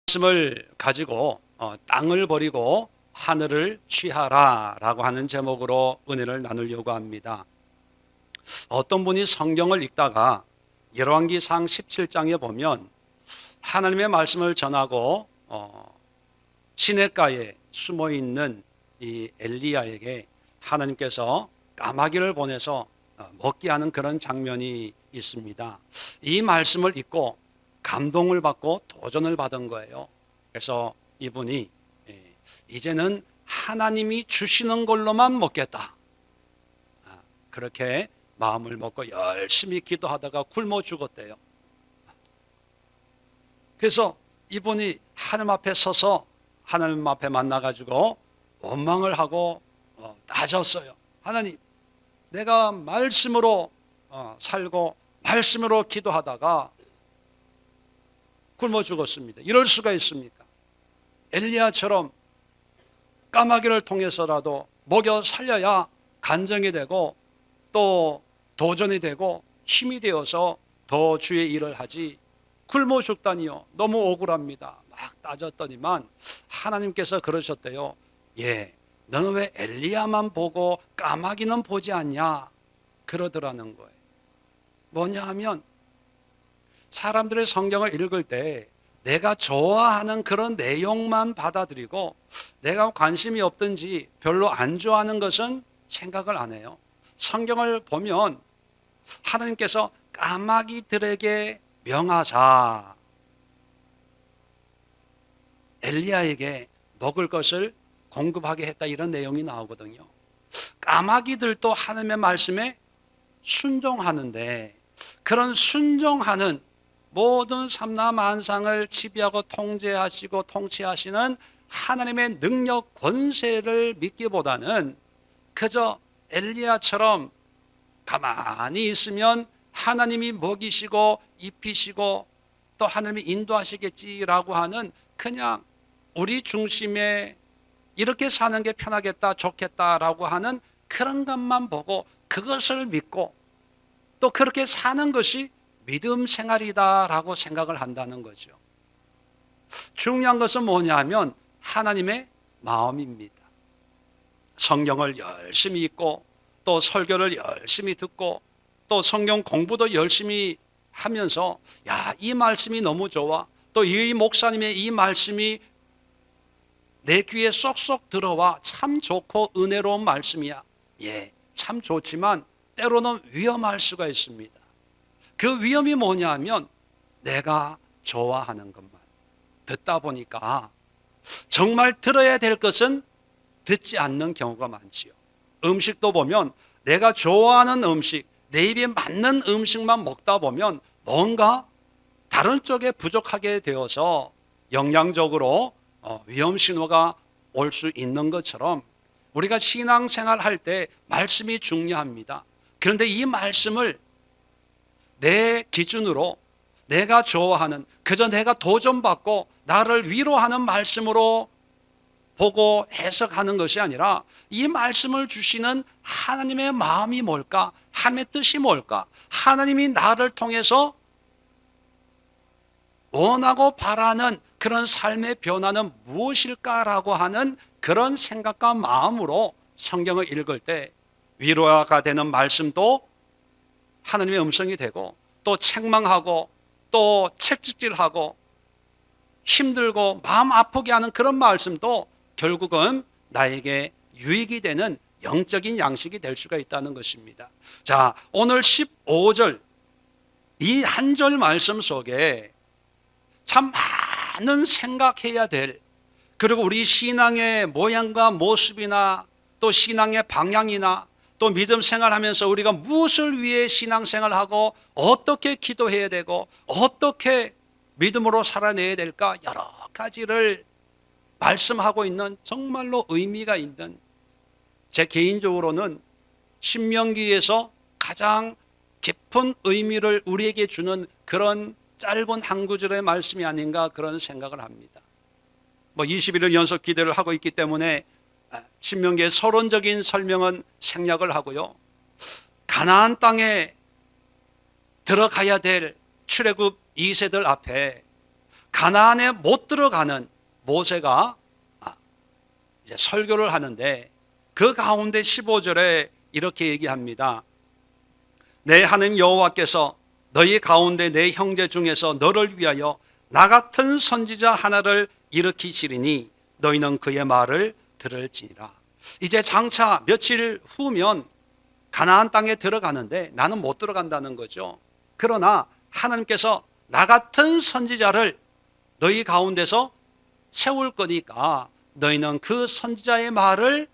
말씀을 가지고 땅을 버리고 하늘을 취하라 라고 하는 제목으로 은혜를 나누려고 합니다. 어떤 분이 성경을 읽다가 열왕기상 17장에 보면 하나님의 말씀을 전하고 시냇가에 숨어있는 이 엘리야에게 하나님께서 까마귀를 보내서 먹게 하는 그런 장면이 있습니다. 이 말씀을 읽고 감동을 받고 도전을 받은 거예요. 그래서 이분이 이제는 하나님이 주시는 걸로만 먹겠다, 그렇게 마음을 먹고 열심히 기도하다가 굶어 죽었대요. 그래서 이분이 하나님 앞에 서서 하나님 앞에 만나가지고 원망을 하고 따졌어요. 하나님, 내가 말씀으로 살고 말씀으로 기도하다가 굶어 죽었습니다. 이럴 수가 있습니까? 엘리야처럼 까마귀를 통해서라도 먹여 살려야 간정이 되고 또 도전이 되고 힘이 되어서 더 주의 일을 하지, 굶어 죽다니요, 너무 억울합니다. 막 따졌더니만 하나님께서 그러셨대요. 너는 왜 엘리야만 보고 까마귀는 보지 않냐, 그러더라는 거예요. 뭐냐 하면 사람들의 성경을 읽을 때 내가 좋아하는 그런 내용만 받아들이고 내가 관심이 없든지 별로 안 좋아하는 것은 생각을 안 해요. 성경을 보면 하나님께서 까마귀들에게 명하자, 엘리야에게 먹을 것을 공급하게 했다, 이런 내용이 나오거든요. 까마귀들도 하나님의 말씀에 순종하는데, 그런 순종하는 모든 삼라만상을 지배하고 통제하시고 통치하시는 하나님의 능력 권세를 믿기보다는 그저 엘리야처럼 가만히 있으면 하나님이 먹이시고 입히시고 또 하나님이 인도하시겠지라고 하는, 그냥 우리 중심에 이렇게 사는 게 편하겠다, 좋겠다라고 하는 그런 것만 보고 그것을 믿고 또 그렇게 사는 것이 믿음 생활이다라고 생각을 한다는 거죠. 중요한 것은 뭐냐 하면 하나님의 마음입니다. 성경을 열심히 읽고 또 설교를 열심히 듣고 또 성경 공부도 열심히 하면서 이 말씀이 너무 좋아, 또 이 목사님의 이 말씀이 내 귀에 쏙쏙 들어와, 참 좋고 은혜로운 말씀이야. 참 좋지만 때로는 위험할 수가 있습니다. 그 위험이 뭐냐 하면 내가 좋아하는 것만 듣다 보니까 정말 들어야 될 것은 듣지 않는 경우가 많지요. 음식도 보면 내가 좋아하는 음식, 내 입에 맞는 음식만 먹다 보면 뭔가 다른 쪽에 부족하게 되어서 영양적으로 위험 신호가 올 수 있는 것처럼 우리가 신앙생활 할 때 말씀이 중요합니다. 그런데 이 말씀을 내 기준으로 내가 좋아하는, 그저 내가 도전받고 나를 위로하는 말씀으로 보고 해석하는 것이 아니라 이 말씀을 주시는 하나님의 마음이 뭘까, 하나님의 뜻이 뭘까, 하나님이 나를 통해서 원하고 바라는 그런 삶의 변화는 무엇일까라고 하는 그런 생각과 마음으로 성경을 읽을 때 위로가 되는 말씀도 하나님의 음성이 되고, 또 책망하고 또 채찍질하고 힘들고 마음 아프게 하는 그런 말씀도 결국은 나에게 유익이 되는 영적인 양식이 될 수가 있다는 것입니다. 자, 오늘 15절 이 한 절 말씀 속에 참 많은 생각해야 될, 그리고 우리 신앙의 모양과 모습이나 또 신앙의 방향이나 또 믿음 생활하면서 우리가 무엇을 위해 신앙생활하고 어떻게 기도해야 되고 어떻게 믿음으로 살아내야 될까, 여러 가지를 말씀하고 있는 정말로 의미가 있는, 제 개인적으로는 신명기에서 가장 깊은 의미를 우리에게 주는 그런 짧은 한 구절의 말씀이 아닌가, 그런 생각을 합니다. 21일 연속 기도를 하고 있기 때문에 신명기의 서론적인 설명은 생략을 하고요, 가나안 땅에 들어가야 될 출애굽 2세들 앞에 가나안에 못 들어가는 모세가 이제 설교를 하는데 그 가운데 15절에 이렇게 얘기합니다. 내 하나님 여호와께서 너희 가운데 내 형제 중에서 너를 위하여 나 같은 선지자 하나를 일으키시리니 너희는 그의 말을 들을지니라. 이제 장차 며칠 후면 가나안 땅에 들어가는데 나는 못 들어간다는 거죠. 그러나 하나님께서 나 같은 선지자를 너희 가운데서 세울 거니까 너희는 그 선지자의 말을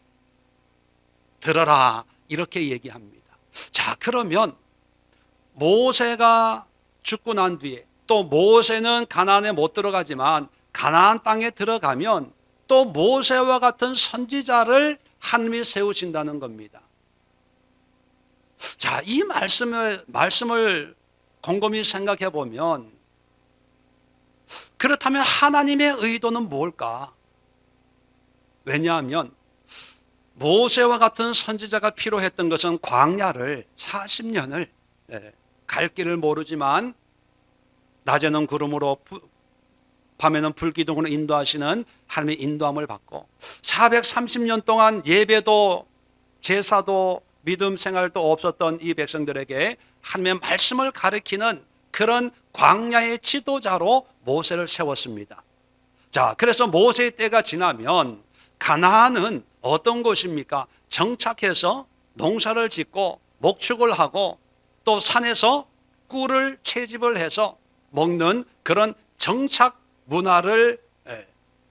들어라, 이렇게 얘기합니다. 자, 그러면 모세가 죽고 난 뒤에 또 모세는 가나안에 못 들어가지만 가나안 땅에 들어가면 또 모세와 같은 선지자를 하나님이 세우신다는 겁니다. 자, 이 말씀을 곰곰이 생각해 보면 그렇다면 하나님의 의도는 뭘까? 왜냐하면 모세와 같은 선지자가 필요했던 것은 광야를 40년을 갈 길을 모르지만 낮에는 구름으로 밤에는 불기둥으로 인도하시는 하나님의 인도함을 받고 430년 동안 예배도 제사도 믿음 생활도 없었던 이 백성들에게 하나님의 말씀을 가르치는 그런 광야의 지도자로 모세를 세웠습니다. 자, 그래서 모세의 때가 지나면 가나안은 어떤 곳입니까? 정착해서 농사를 짓고 목축을 하고 또 산에서 꿀을 채집을 해서 먹는 그런 정착 문화를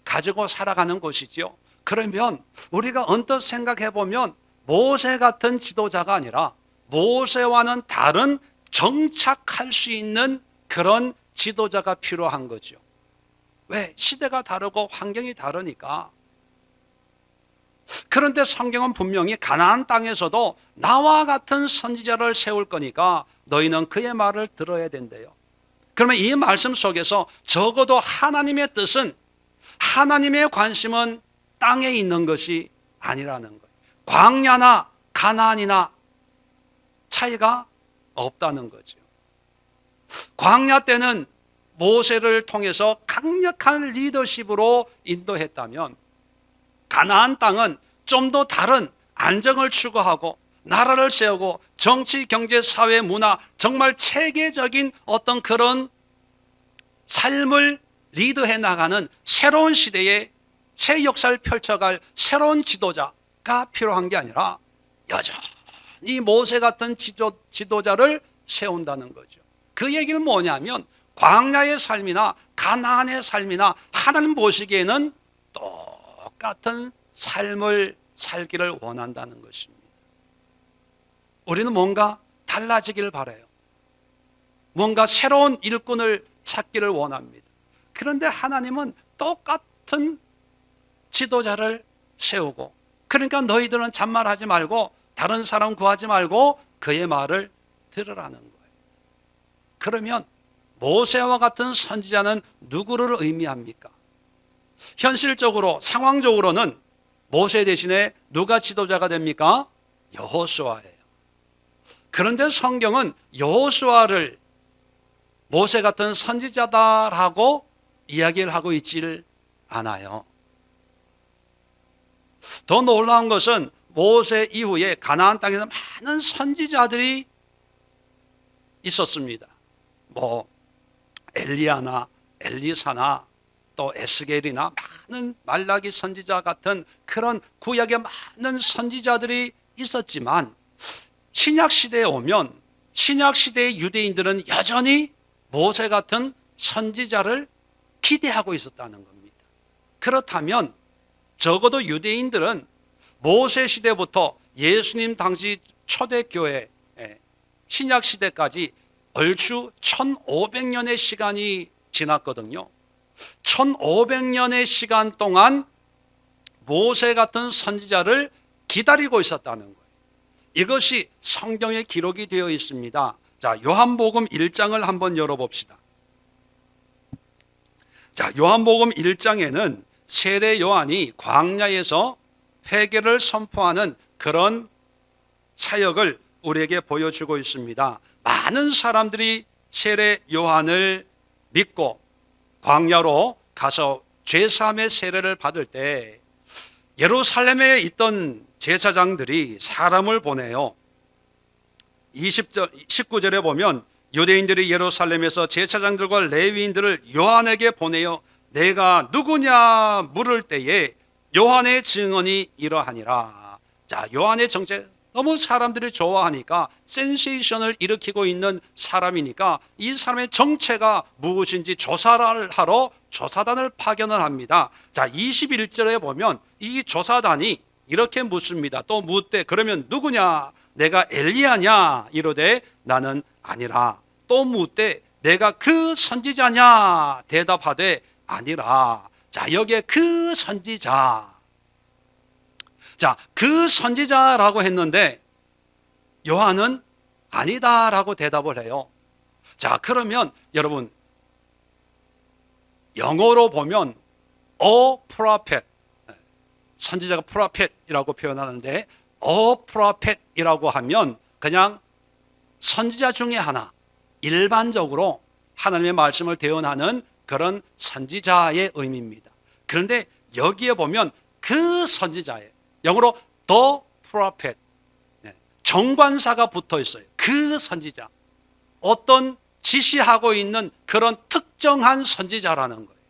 가지고 살아가는 곳이죠. 그러면 우리가 언뜻 생각해 보면 모세 같은 지도자가 아니라 모세와는 다른 정착할 수 있는 그런 지도자가 필요한 거죠. 왜? 시대가 다르고 환경이 다르니까. 그런데 성경은 분명히 가나안 땅에서도 나와 같은 선지자를 세울 거니까 너희는 그의 말을 들어야 된대요. 그러면 이 말씀 속에서 적어도 하나님의 뜻은, 하나님의 관심은 땅에 있는 것이 아니라는 거예요. 광야나 가나안이나 차이가 없다는 거죠. 광야 때는 모세를 통해서 강력한 리더십으로 인도했다면 가나안 땅은 좀 더 다른 안정을 추구하고 나라를 세우고 정치, 경제, 사회, 문화, 정말 체계적인 어떤 그런 삶을 리드해 나가는 새로운 시대에 새 역사를 펼쳐갈 새로운 지도자가 필요한 게 아니라 여전히 모세 같은 지도자를 세운다는 거죠. 그 얘기는 뭐냐면 광야의 삶이나 가나안의 삶이나 하나님 보시기에는 똑같은 삶을 살기를 원한다는 것입니다. 우리는 뭔가 달라지기를 바라요. 뭔가 새로운 일꾼을 찾기를 원합니다. 그런데 하나님은 똑같은 지도자를 세우고, 그러니까 너희들은 잔말하지 말고 다른 사람 구하지 말고 그의 말을 들으라는 거예요. 그러면 모세와 같은 선지자는 누구를 의미합니까? 현실적으로, 상황적으로는 모세 대신에 누가 지도자가 됩니까? 여호수아예요. 그런데 성경은 여호수아를 모세 같은 선지자다라고 이야기를 하고 있지를 않아요. 더 놀라운 것은 모세 이후에 가나안 땅에서 많은 선지자들이 있었습니다. 엘리야나 엘리사나 또 에스겔이나 많은 말라기 선지자 같은 그런 구약에 많은 선지자들이 있었지만 신약 시대에 오면 신약 시대의 유대인들은 여전히 모세 같은 선지자를 기대하고 있었다는 겁니다. 그렇다면 적어도 유대인들은 모세 시대부터 예수님 당시 초대교회 신약 시대까지 얼추 1500년의 시간이 지났거든요. 1500년의 시간 동안 모세 같은 선지자를 기다리고 있었다는 거예요. 이것이 성경에 기록이 되어 있습니다. 자, 요한복음 1장을 한번 열어봅시다. 자, 요한복음 1장에는 세례 요한이 광야에서 회개를 선포하는 그런 사역을 우리에게 보여주고 있습니다. 많은 사람들이 세례 요한을 믿고 광야로 가서 죄사함의 세례를 받을 때 예루살렘에 있던 제사장들이 사람을 보내요. 19절에 보면 유대인들이 예루살렘에서 제사장들과 레위인들을 요한에게 보내어 내가 누구냐 물을 때에 요한의 증언이 이러하니라. 자, 요한의 정체, 너무 사람들이 좋아하니까 센세이션을 일으키고 있는 사람이니까 이 사람의 정체가 무엇인지 조사를 하러 조사단을 파견을 합니다. 자, 21절에 보면 이 조사단이 이렇게 묻습니다. 또 묻되 그러면 누구냐? 내가 엘리야냐? 이르되 나는 아니라. 또 묻되 내가 그 선지자냐? 대답하되 아니라. 자, 여기에 그 선지자. 자, 그 선지자라고 했는데 요한은 아니다라고 대답을 해요. 자, 그러면 여러분 영어로 보면 a prophet, 선지자가 prophet이라고 표현하는데 a prophet이라고 하면 그냥 선지자 중에 하나, 일반적으로 하나님의 말씀을 대언하는 그런 선지자의 의미입니다. 그런데 여기에 보면 그 선지자예요. 영어로 the prophet, 정관사가 붙어 있어요. 그 선지자, 어떤 지시하고 있는 그런 특정한 선지자라는 거예요.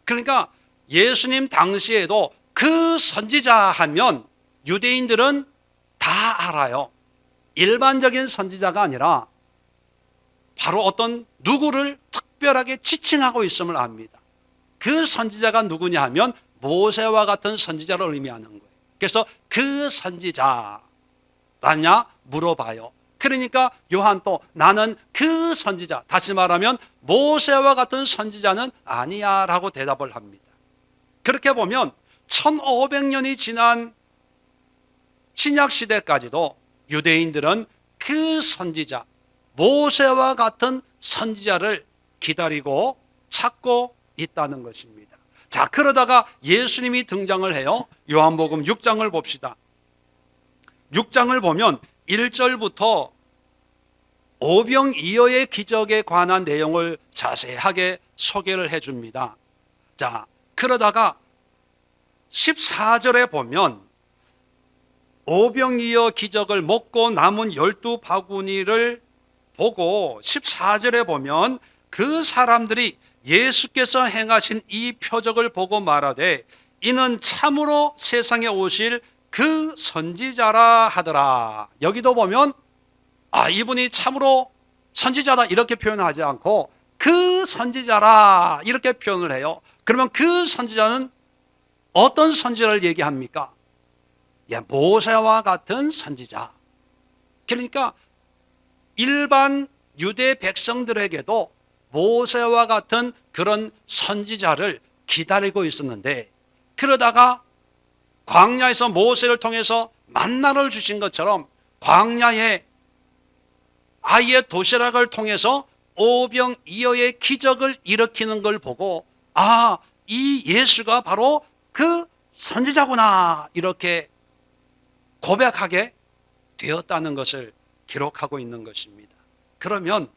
그러니까 예수님 당시에도 그 선지자 하면 유대인들은 다 알아요. 일반적인 선지자가 아니라 바로 어떤 누구를 특별하게 지칭하고 있음을 압니다. 그 선지자가 누구냐 하면 모세와 같은 선지자를 의미하는 거예요. 그래서 그 선지자라냐 물어봐요. 그러니까 요한 또 나는 그 선지자, 다시 말하면 모세와 같은 선지자는 아니야 라고 대답을 합니다. 그렇게 보면 1500년이 지난 신약시대까지도 유대인들은 그 선지자, 모세와 같은 선지자를 기다리고 찾고 있다는 것입니다. 자, 그러다가 예수님이 등장을 해요. 요한복음 6장을 봅시다. 6장을 보면 1절부터 오병이어의 기적에 관한 내용을 자세하게 소개를 해줍니다. 자, 그러다가 14절에 보면 오병이어 기적을 먹고 남은 12바구니를 보고 14절에 보면 그 사람들이 예수께서 행하신 이 표적을 보고 말하되 이는 참으로 세상에 오실 그 선지자라 하더라. 여기도 보면 이분이 참으로 선지자다 이렇게 표현하지 않고 그 선지자라 이렇게 표현을 해요. 그러면 그 선지자는 어떤 선지자를 얘기합니까? 모세와 같은 선지자. 그러니까 일반 유대 백성들에게도 모세와 같은 그런 선지자를 기다리고 있었는데, 그러다가 광야에서 모세를 통해서 만나를 주신 것처럼 광야에 아이의 도시락을 통해서 오병이어의 기적을 일으키는 걸 보고 이 예수가 바로 그 선지자구나 이렇게 고백하게 되었다는 것을 기록하고 있는 것입니다. 그러면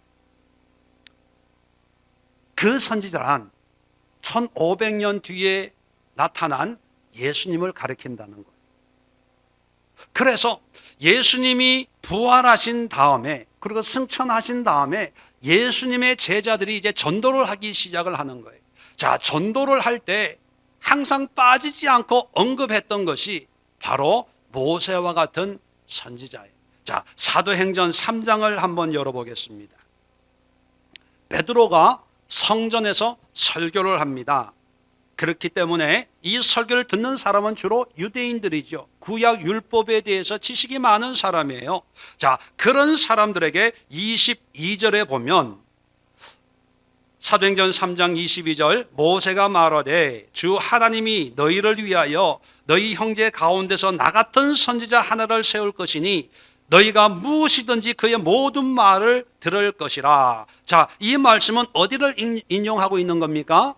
그 선지자란 1500년 뒤에 나타난 예수님을 가리킨다는 거예요. 그래서 예수님이 부활하신 다음에, 그리고 승천하신 다음에 예수님의 제자들이 이제 전도를 하기 시작을 하는 거예요. 자, 전도를 할 때 항상 빠지지 않고 언급했던 것이 바로 모세와 같은 선지자예요. 자, 사도행전 3장을 한번 열어보겠습니다. 베드로가 성전에서 설교를 합니다. 그렇기 때문에 이 설교를 듣는 사람은 주로 유대인들이죠. 구약 율법에 대해서 지식이 많은 사람이에요. 자, 그런 사람들에게 22절에 보면 사도행전 3장 22절 모세가 말하되 주 하나님이 너희를 위하여 너희 형제 가운데서 나 같은 선지자 하나를 세울 것이니 너희가 무엇이든지 그의 모든 말을 들을 것이라. 자, 이 말씀은 어디를 인용하고 있는 겁니까?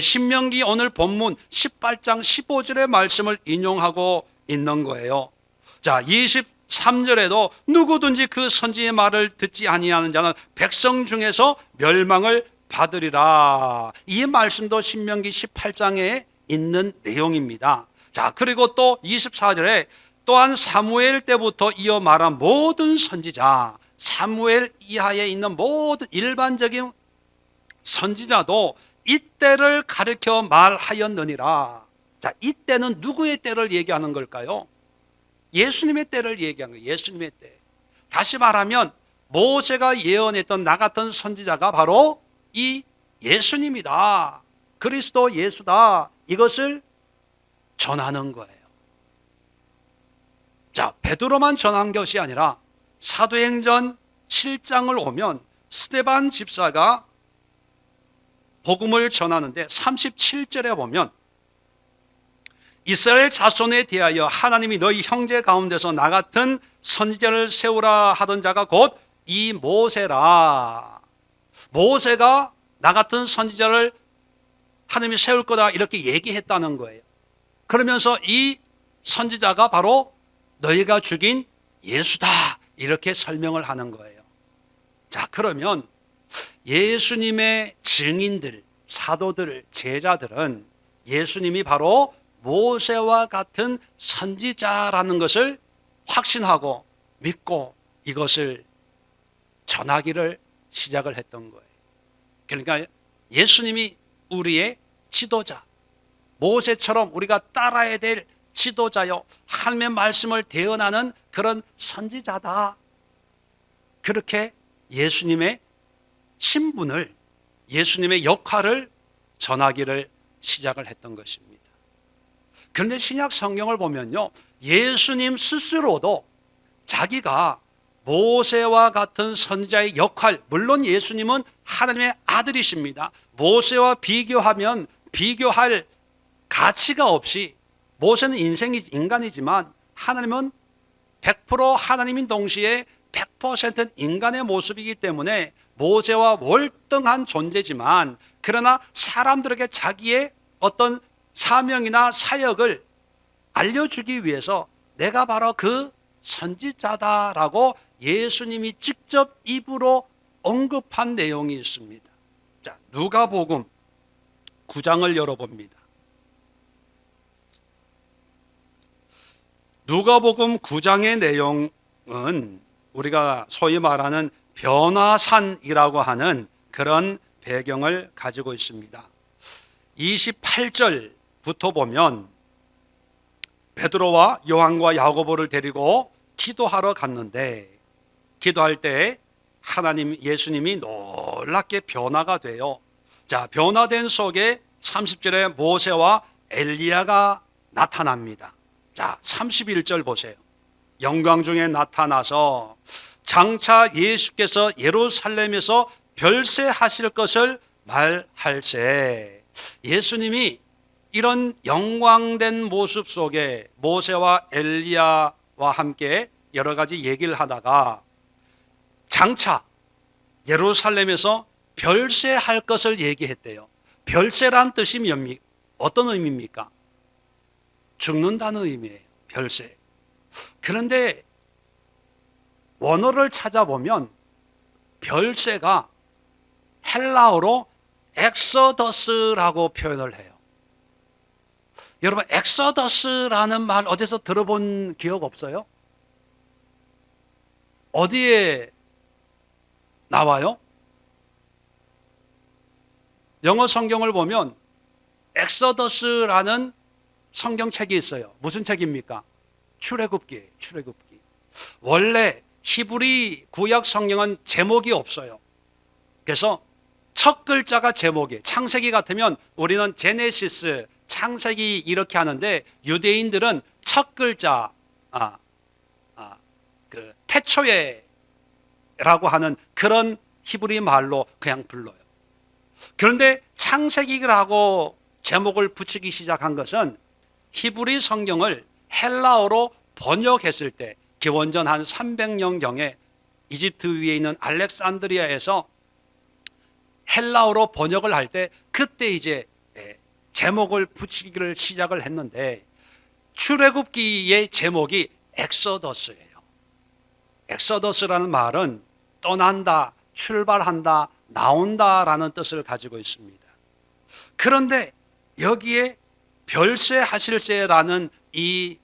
신명기 오늘 본문 18장 15절의 말씀을 인용하고 있는 거예요. 자, 23절에도 누구든지 그 선지의 말을 듣지 아니하는 자는 백성 중에서 멸망을 받으리라. 이 말씀도 신명기 18장에 있는 내용입니다. 자, 그리고 또 24절에 또한 사무엘 때부터 이어 말한 모든 선지자, 사무엘 이하에 있는 모든 일반적인 선지자도 이때를 가르쳐 말하였느니라. 자, 이때는 누구의 때를 얘기하는 걸까요? 예수님의 때를 얘기하는 거예요. 예수님의 때. 다시 말하면 모세가 예언했던 나 같은 선지자가 바로 이 예수님이다. 그리스도 예수다. 이것을 전하는 거예요. 자, 베드로만 전한 것이 아니라 사도행전 7장을 오면 스데반 집사가 복음을 전하는데 37절에 보면 이스라엘 자손에 대하여 하나님이 너희 형제 가운데서 나 같은 선지자를 세우라 하던 자가 곧 이 모세라. 모세가 나 같은 선지자를 하나님이 세울 거다 이렇게 얘기했다는 거예요. 그러면서 이 선지자가 바로 너희가 죽인 예수다 이렇게 설명을 하는 거예요. 자, 그러면 예수님의 증인들, 사도들, 제자들은 예수님이 바로 모세와 같은 선지자라는 것을 확신하고 믿고 이것을 전하기를 시작을 했던 거예요. 그러니까 예수님이 우리의 지도자, 모세처럼 우리가 따라야 될 지도자요, 하나님의 말씀을 대언하는 그런 선지자다. 그렇게 예수님의 신분을, 예수님의 역할을 전하기를 시작을 했던 것입니다. 그런데 신약 성경을 보면요, 예수님 스스로도 자기가 모세와 같은 선지자의 역할, 물론 예수님은 하나님의 아들이십니다. 모세와 비교하면 비교할 가치가 없이, 모세는 인간이지만 하나님은 100% 하나님인 동시에 100% 인간의 모습이기 때문에 모세와 월등한 존재지만, 그러나 사람들에게 자기의 어떤 사명이나 사역을 알려주기 위해서 내가 바로 그 선지자다라고 예수님이 직접 입으로 언급한 내용이 있습니다. 자, 누가복음 9장을 열어봅니다. 누가복음 9장의 내용은 우리가 소위 말하는 변화산이라고 하는 그런 배경을 가지고 있습니다. 28절부터 보면 베드로와 요한과 야고보를 데리고 기도하러 갔는데, 기도할 때 하나님 예수님이 놀랍게 변화가 돼요. 자, 변화된 속에 30절에 모세와 엘리야가 나타납니다. 자, 31절 보세요. 영광 중에 나타나서 장차 예수께서 예루살렘에서 별세하실 것을 말할세. 예수님이 이런 영광된 모습 속에 모세와 엘리야와 함께 여러 가지 얘기를 하다가 장차 예루살렘에서 별세할 것을 얘기했대요. 별세란 뜻이 뭡니까? 어떤 의미입니까? 죽는다는 의미예요. 별세. 그런데 원어를 찾아보면 별세가 헬라어로 엑소더스라고 표현을 해요. 여러분, 엑소더스라는 말 어디서 들어본 기억 없어요? 어디에 나와요? 영어 성경을 보면 엑소더스라는 성경책이 있어요. 무슨 책입니까? 출애굽기예요. 출애굽기. 원래 히브리 구약 성경은 제목이 없어요. 그래서 첫 글자가 제목이에요. 창세기 같으면 우리는 제네시스, 창세기 이렇게 하는데, 유대인들은 첫 글자 그 태초에라고 하는 그런 히브리 말로 그냥 불러요. 그런데 창세기라고 제목을 붙이기 시작한 것은 히브리 성경을 헬라어로 번역했을 때, 기원전 한 300년경에 이집트 위에 있는 알렉산드리아에서 헬라어로 번역을 할 때, 그때 이제 제목을 붙이기를 시작을 했는데, 출애굽기의 제목이 엑소더스예요. 엑소더스라는 말은 떠난다, 출발한다, 나온다라는 뜻을 가지고 있습니다. 그런데 여기에 별세하실세라는 이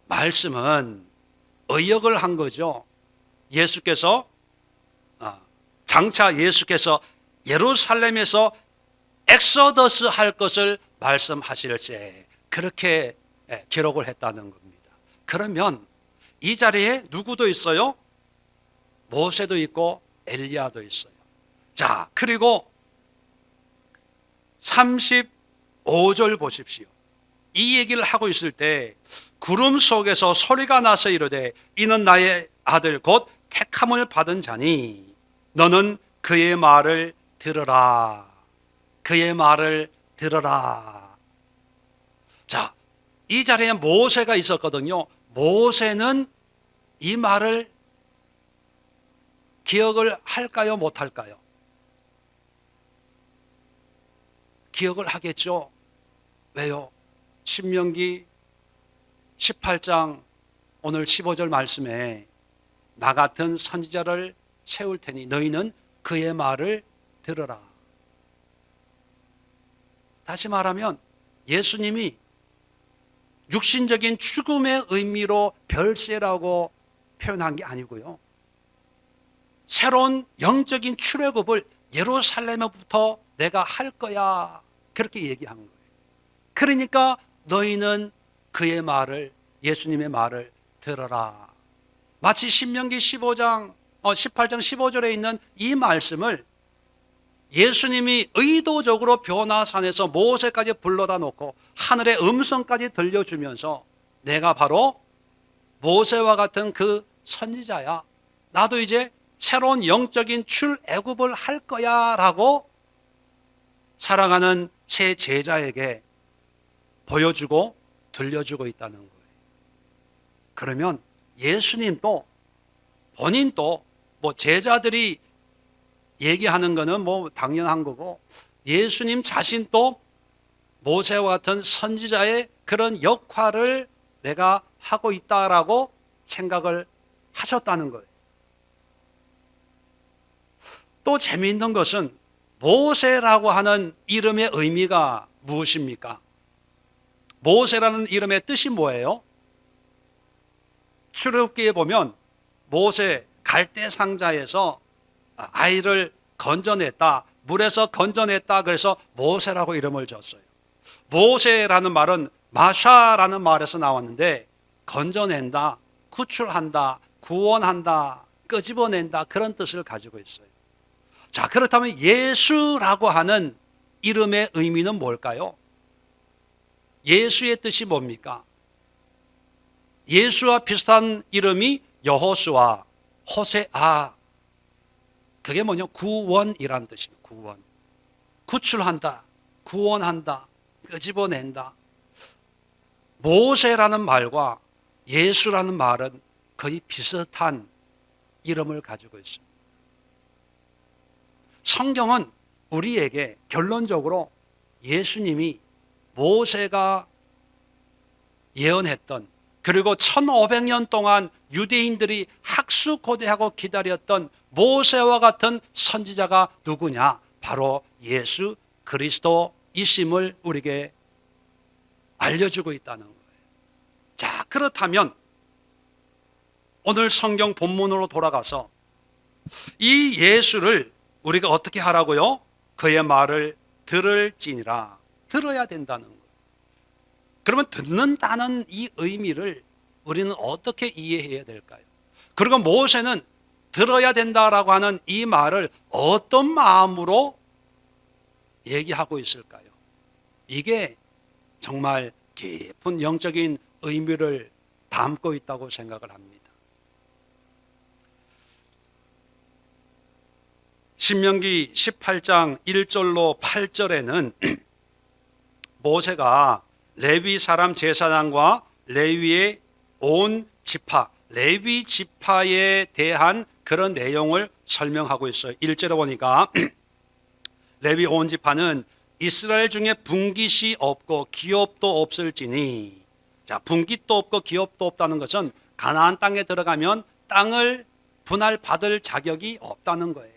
말씀은 의역을 한 거죠. 예수께서 장차 예수께서 예루살렘에서 엑소더스 할 것을 말씀하실세, 그렇게 기록을 했다는 겁니다. 그러면 이 자리에 누구도 있어요? 모세도 있고 엘리야도 있어요. 자, 그리고 35절 보십시오. 이 얘기를 하고 있을 때 구름 속에서 소리가 나서 이르되 이는 나의 아들 곧 택함을 받은 자니 너는 그의 말을 들으라. 그의 말을 들으라. 자, 이 자리에 모세가 있었거든요. 모세는 이 말을 기억을 할까요, 못할까요? 기억을 하겠죠. 왜요? 신명기 18장 오늘 15절 말씀에 나 같은 선지자를 세울 테니 너희는 그의 말을 들으라. 다시 말하면 예수님이 육신적인 죽음의 의미로 별세라고 표현한 게 아니고요. 새로운 영적인 출애굽을 예루살렘부터 내가 할 거야, 그렇게 얘기한 거예요. 그러니까 너희는 그의 말을, 예수님의 말을 들어라. 마치 신명기 18장 15절에 있는 이 말씀을 예수님이 의도적으로 변화산에서 모세까지 불러다 놓고 하늘의 음성까지 들려주면서 내가 바로 모세와 같은 그 선지자야, 나도 이제 새로운 영적인 출애굽을 할 거야 라고 사랑하는 제 제자에게 보여주고 들려주고 있다는 거예요. 그러면 예수님도 본인도 뭐 제자들이 얘기하는 거는 뭐 당연한 거고 예수님 자신도 모세와 같은 선지자의 그런 역할을 내가 하고 있다라고 생각을 하셨다는 거예요. 또 재미있는 것은 모세라고 하는 이름의 의미가 무엇입니까? 모세라는 이름의 뜻이 뭐예요? 출애굽기에 보면 모세 갈대 상자에서 아이를 건져냈다, 물에서 건져냈다, 그래서 모세라고 이름을 줬어요. 모세라는 말은 마샤라는 말에서 나왔는데 건져낸다, 구출한다, 구원한다, 끄집어낸다, 그런 뜻을 가지고 있어요. 자, 그렇다면 예수라고 하는 이름의 의미는 뭘까요? 예수의 뜻이 뭡니까? 예수와 비슷한 이름이 여호수아, 호세아, 그게 뭐냐? 구원이라는 뜻입니다. 구원. 구출한다, 구원한다, 끄집어낸다. 모세라는 말과 예수라는 말은 거의 비슷한 이름을 가지고 있습니다. 성경은 우리에게 결론적으로 예수님이 모세가 예언했던, 그리고 1500년 동안 유대인들이 학수고대하고 기다렸던 모세와 같은 선지자가 누구냐? 바로 예수 그리스도이심을 우리에게 알려주고 있다는 거예요. 자, 그렇다면 오늘 성경 본문으로 돌아가서 이 예수를 우리가 어떻게 하라고요? 그의 말을 들을지니라. 들어야 된다는 거예요. 그러면 듣는다는 이 의미를 우리는 어떻게 이해해야 될까요? 그리고 모세는 들어야 된다라고 하는 이 말을 어떤 마음으로 얘기하고 있을까요? 이게 정말 깊은 영적인 의미를 담고 있다고 생각을 합니다. 신명기 18장 1절로 8절에는 모세가 레위 사람 제사장과 레위의 온 지파, 레위 지파에 대한 그런 내용을 설명하고 있어요. 1절에 보니까 레위 온 지파는 이스라엘 중에 분깃이 없고 기업도 없을지니, 자, 분깃도 없고 기업도 없다는 것은 가나안 땅에 들어가면 땅을 분할받을 자격이 없다는 거예요.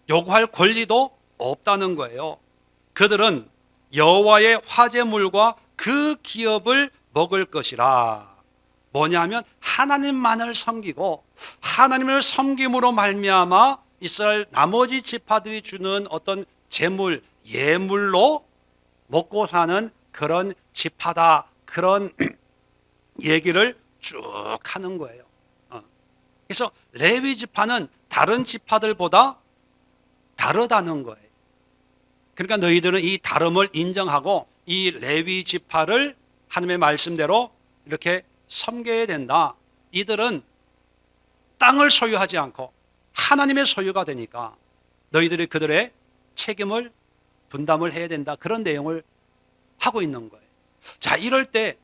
요구할 권리도 없다는 거예요. 그들은 여호와의 화제물과 그 기업을 먹을 것이라. 뭐냐면 하나님만을 섬기고 하나님을 섬김으로 말미암아 이스라엘 나머지 지파들이 주는 어떤 재물, 예물로 먹고 사는 그런 지파다. 그런 얘기를 쭉 하는 거예요. 그래서 레위 지파는 다른 지파들보다 다르다는 거예요. 그러니까 너희들은 이 다름을 인정하고 이 레위 지파를 하나님의 말씀대로 이렇게 섬겨야 된다. 이들은 땅을 소유하지 않고 하나님의 소유가 되니까 너희들이 그들의 책임을 분담을 해야 된다. 그런 내용을 하고 있는 거예요. 자, 이럴 때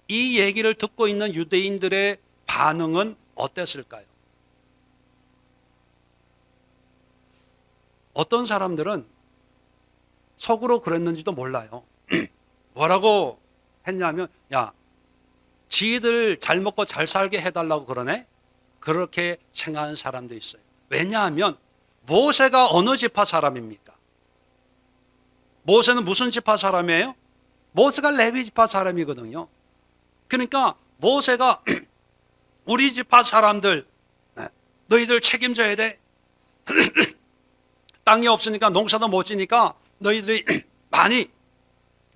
이 얘기를 듣고 있는 유대인들의 반응은 어땠을까요? 어떤 사람들은 속으로 그랬는지도 몰라요. 뭐라고 했냐면, 야, 지들 잘 먹고 잘 살게 해달라고 그러네? 그렇게 생각하는 사람도 있어요. 왜냐하면 모세가 어느 지파 사람입니까? 모세는 무슨 지파 사람이에요? 모세가 레위 지파 사람이거든요. 그러니까 모세가 우리 지파 사람들 너희들 책임져야 돼. 땅이 없으니까 농사도 못 지니까 너희들이 많이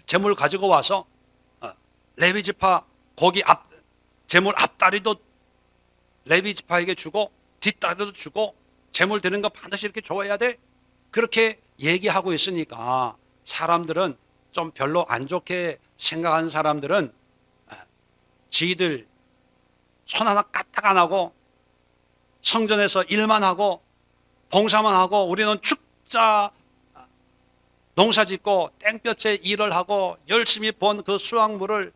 재물 가지고 와서 레위 지파 거기 재물 앞다리도 레위 지파에게 주고 뒷다리도 주고 재물 드는 거 반드시 이렇게 줘야 돼. 그렇게 얘기하고 있으니까 사람들은 좀 별로 안 좋게 생각하는 사람들은 지들 손 하나 까딱 안 하고 성전에서 일만 하고 봉사만 하고 우리는 축자 농사 짓고 땡볕에 일을 하고 열심히 번 그 수확물을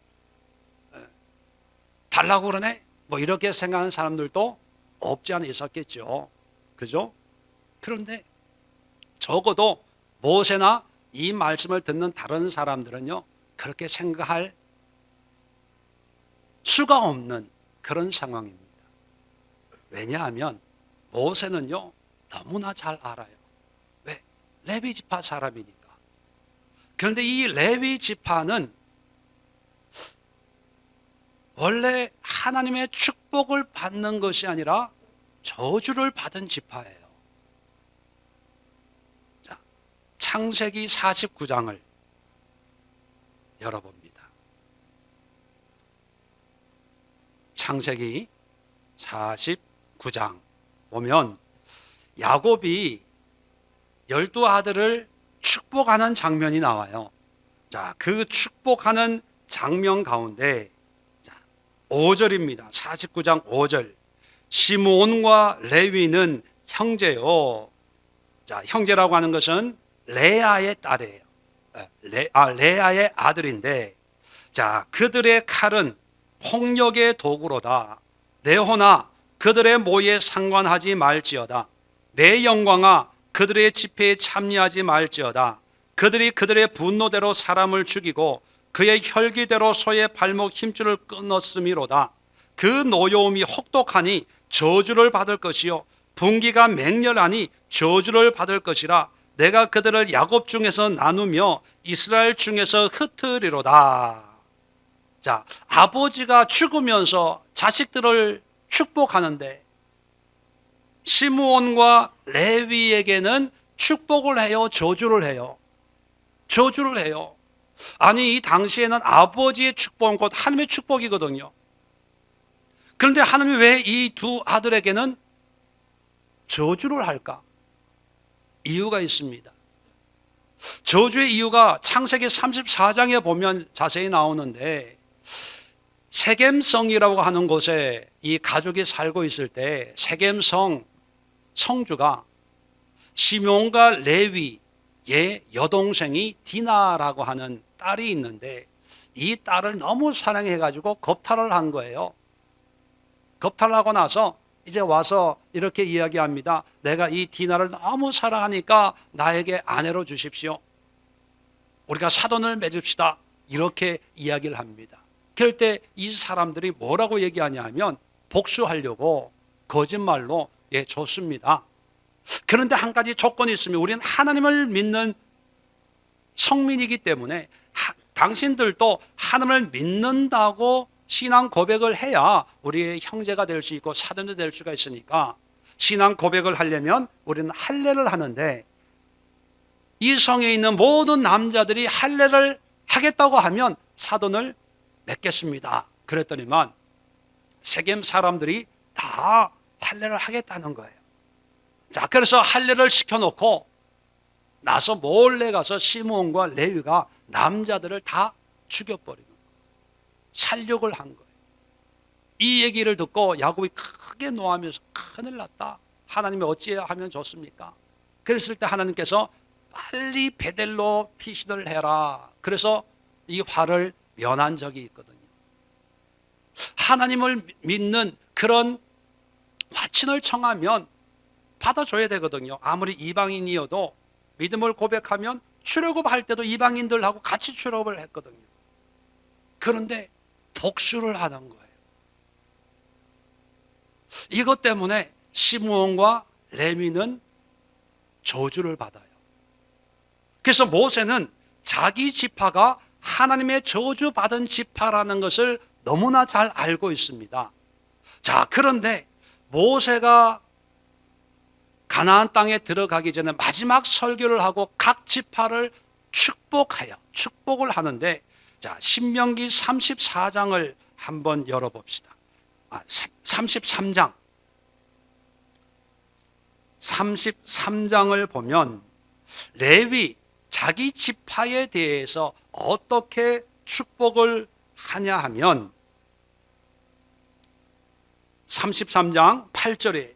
달라고 그러네? 뭐 이렇게 생각하는 사람들도 없지 않아 있었겠죠. 그죠? 그런데 적어도 모세나 이 말씀을 듣는 다른 사람들은요, 그렇게 생각할 수가 없는 그런 상황입니다. 왜냐하면 모세는요, 너무나 잘 알아요. 왜? 레위 지파 사람이니까. 그런데 이 레위 지파는 원래 하나님의 축복을 받는 것이 아니라 저주를 받은 지파예요. 자, 창세기 49장을 열어봅니다. 창세기 49장 보면 야곱이 12아들을 축복하는 장면이 나와요. 자, 그 축복하는 장면 가운데 5절입니다. 49장 5절. 시므온과 레위는 형제요. 자, 형제라고 하는 것은 레아의 딸이에요. 레아의 아들인데, 자, 그들의 칼은 폭력의 도구로다. 내 호나 그들의 모에 상관하지 말지어다. 내 영광아 그들의 집회에 참여하지 말지어다. 그들이 그들의 분노대로 사람을 죽이고 그의 혈기대로 소의 발목 힘줄을 끊었음이로다. 그 노여움이 혹독하니 저주를 받을 것이요 분기가 맹렬하니 저주를 받을 것이라. 내가 그들을 야곱 중에서 나누며 이스라엘 중에서 흩으리로다. 자, 아버지가 죽으면서 자식들을 축복하는데 시므온과 레위에게는 축복을 해요, 저주를 해요? 저주를 해요. 아니, 이 당시에는 아버지의 축복은 곧 하나님의 축복이거든요. 그런데 하나님이 왜 이 두 아들에게는 저주를 할까? 이유가 있습니다. 저주의 이유가 창세기 34장에 보면 자세히 나오는데, 세겜성이라고 하는 곳에 이 가족이 살고 있을 때 세겜성 성주가 시므온과 레위의 여동생이 디나라고 하는 딸이 있는데, 이 딸을 너무 사랑해가지고 겁탈을 한 거예요. 겁탈하고 나서 이제 와서 이렇게 이야기합니다. 내가 이 디나를 너무 사랑하니까 나에게 아내로 주십시오. 우리가 사돈을 맺읍시다. 이렇게 이야기를 합니다. 그럴 때 이 사람들이 뭐라고 얘기하냐 하면 복수하려고 거짓말로 좋습니다. 그런데 한 가지 조건이 있으면 우리는 하나님을 믿는 성민이기 때문에 당신들도 하나님을 믿는다고 신앙 고백을 해야 우리의 형제가 될 수 있고 사돈이 될 수가 있으니까 신앙 고백을 하려면 우리는 할례를 하는데 이 성에 있는 모든 남자들이 할례를 하겠다고 하면 사돈을 맺겠습니다. 그랬더니만 세겜 사람들이 다 할례를 하겠다는 거예요. 자, 그래서 할례를 시켜놓고 나서 몰래 가서 시므온과 레위가 남자들을 다 죽여버리는 거예요. 살육을 한 거예요. 이 얘기를 듣고 야곱이 크게 노하면서 큰일 났다. 하나님이 어찌해야 하면 좋습니까? 그랬을 때 하나님께서 빨리 베델로 피신을 해라. 그래서 이 화를 면한 적이 있거든요. 하나님을 믿는 그런 화친을 청하면 받아줘야 되거든요. 아무리 이방인이어도 믿음을 고백하면 출애굽할 때도 이방인들하고 같이 출애굽을 했거든요. 그런데 복수를 하는 거예요. 이것 때문에 시므온과 레위는 저주를 받아요. 그래서 모세는 자기 지파가 하나님의 저주받은 지파라는 것을 너무나 잘 알고 있습니다. 자, 그런데 모세가 가나안 땅에 들어가기 전에 마지막 설교를 하고 각 지파를 축복을 하는데, 자, 신명기 34장을 한번 열어봅시다. 33장. 33장을 보면 레위 자기 지파에 대해서 어떻게 축복을 하냐 하면 33장 8절에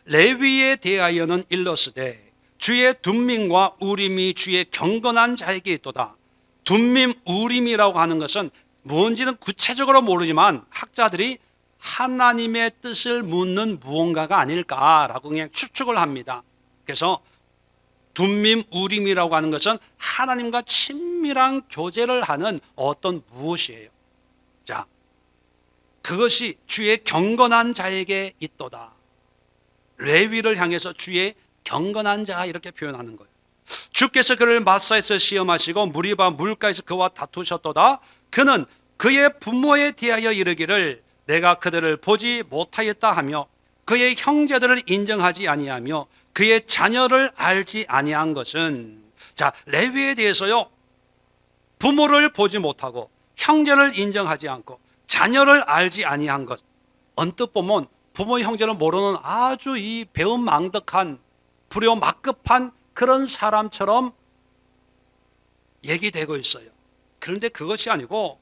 레위에 대하여는 일러스되 주의 둠밈과 우림이 주의 경건한 자에게 있도다. 둠밈 우림이라고 하는 것은 뭔지는 구체적으로 모르지만 학자들이 하나님의 뜻을 묻는 무언가가 아닐까라고 그냥 추측을 합니다. 그래서 둠밈 우림이라고 하는 것은 하나님과 친밀한 교제를 하는 어떤 무엇이에요. 자, 그것이 주의 경건한 자에게 있도다. 레위를 향해서 주의 경건한 자 이렇게 표현하는 거예요. 주께서 그를 마사에서 시험하시고 무리바 물가에서 그와 다투셨도다. 그는 그의 부모에 대하여 이르기를 내가 그들을 보지 못하였다 하며 그의 형제들을 인정하지 아니하며 그의 자녀를 알지 아니한 것은, 자, 레위에 대해서요, 부모를 보지 못하고 형제를 인정하지 않고 자녀를 알지 아니한 것, 언뜻 보면 부모 형제를 모르는 아주 이 배은망덕한 불효막급한 그런 사람처럼 얘기되고 있어요. 그런데 그것이 아니고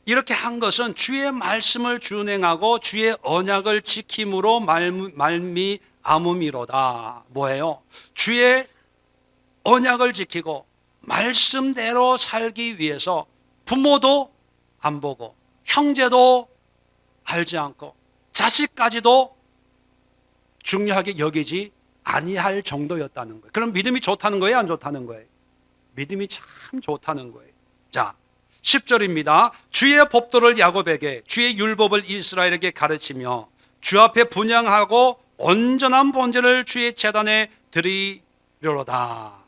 이렇게 한 것은 주의 말씀을 준행하고 주의 언약을 지킴으로 말미암음이로다. 뭐예요? 주의 언약을 지키고 말씀대로 살기 위해서 부모도 안 보고 형제도 알지 않고 자식까지도 중요하게 여기지 아니할 정도였다는 거예요. 그럼 믿음이 좋다는 거예요? 안 좋다는 거예요? 믿음이 참 좋다는 거예요. 자, 10절입니다. 주의 법도를 야곱에게 주의 율법을 이스라엘에게 가르치며 주 앞에 분향하고 온전한 번제를 주의 제단에 드리려다.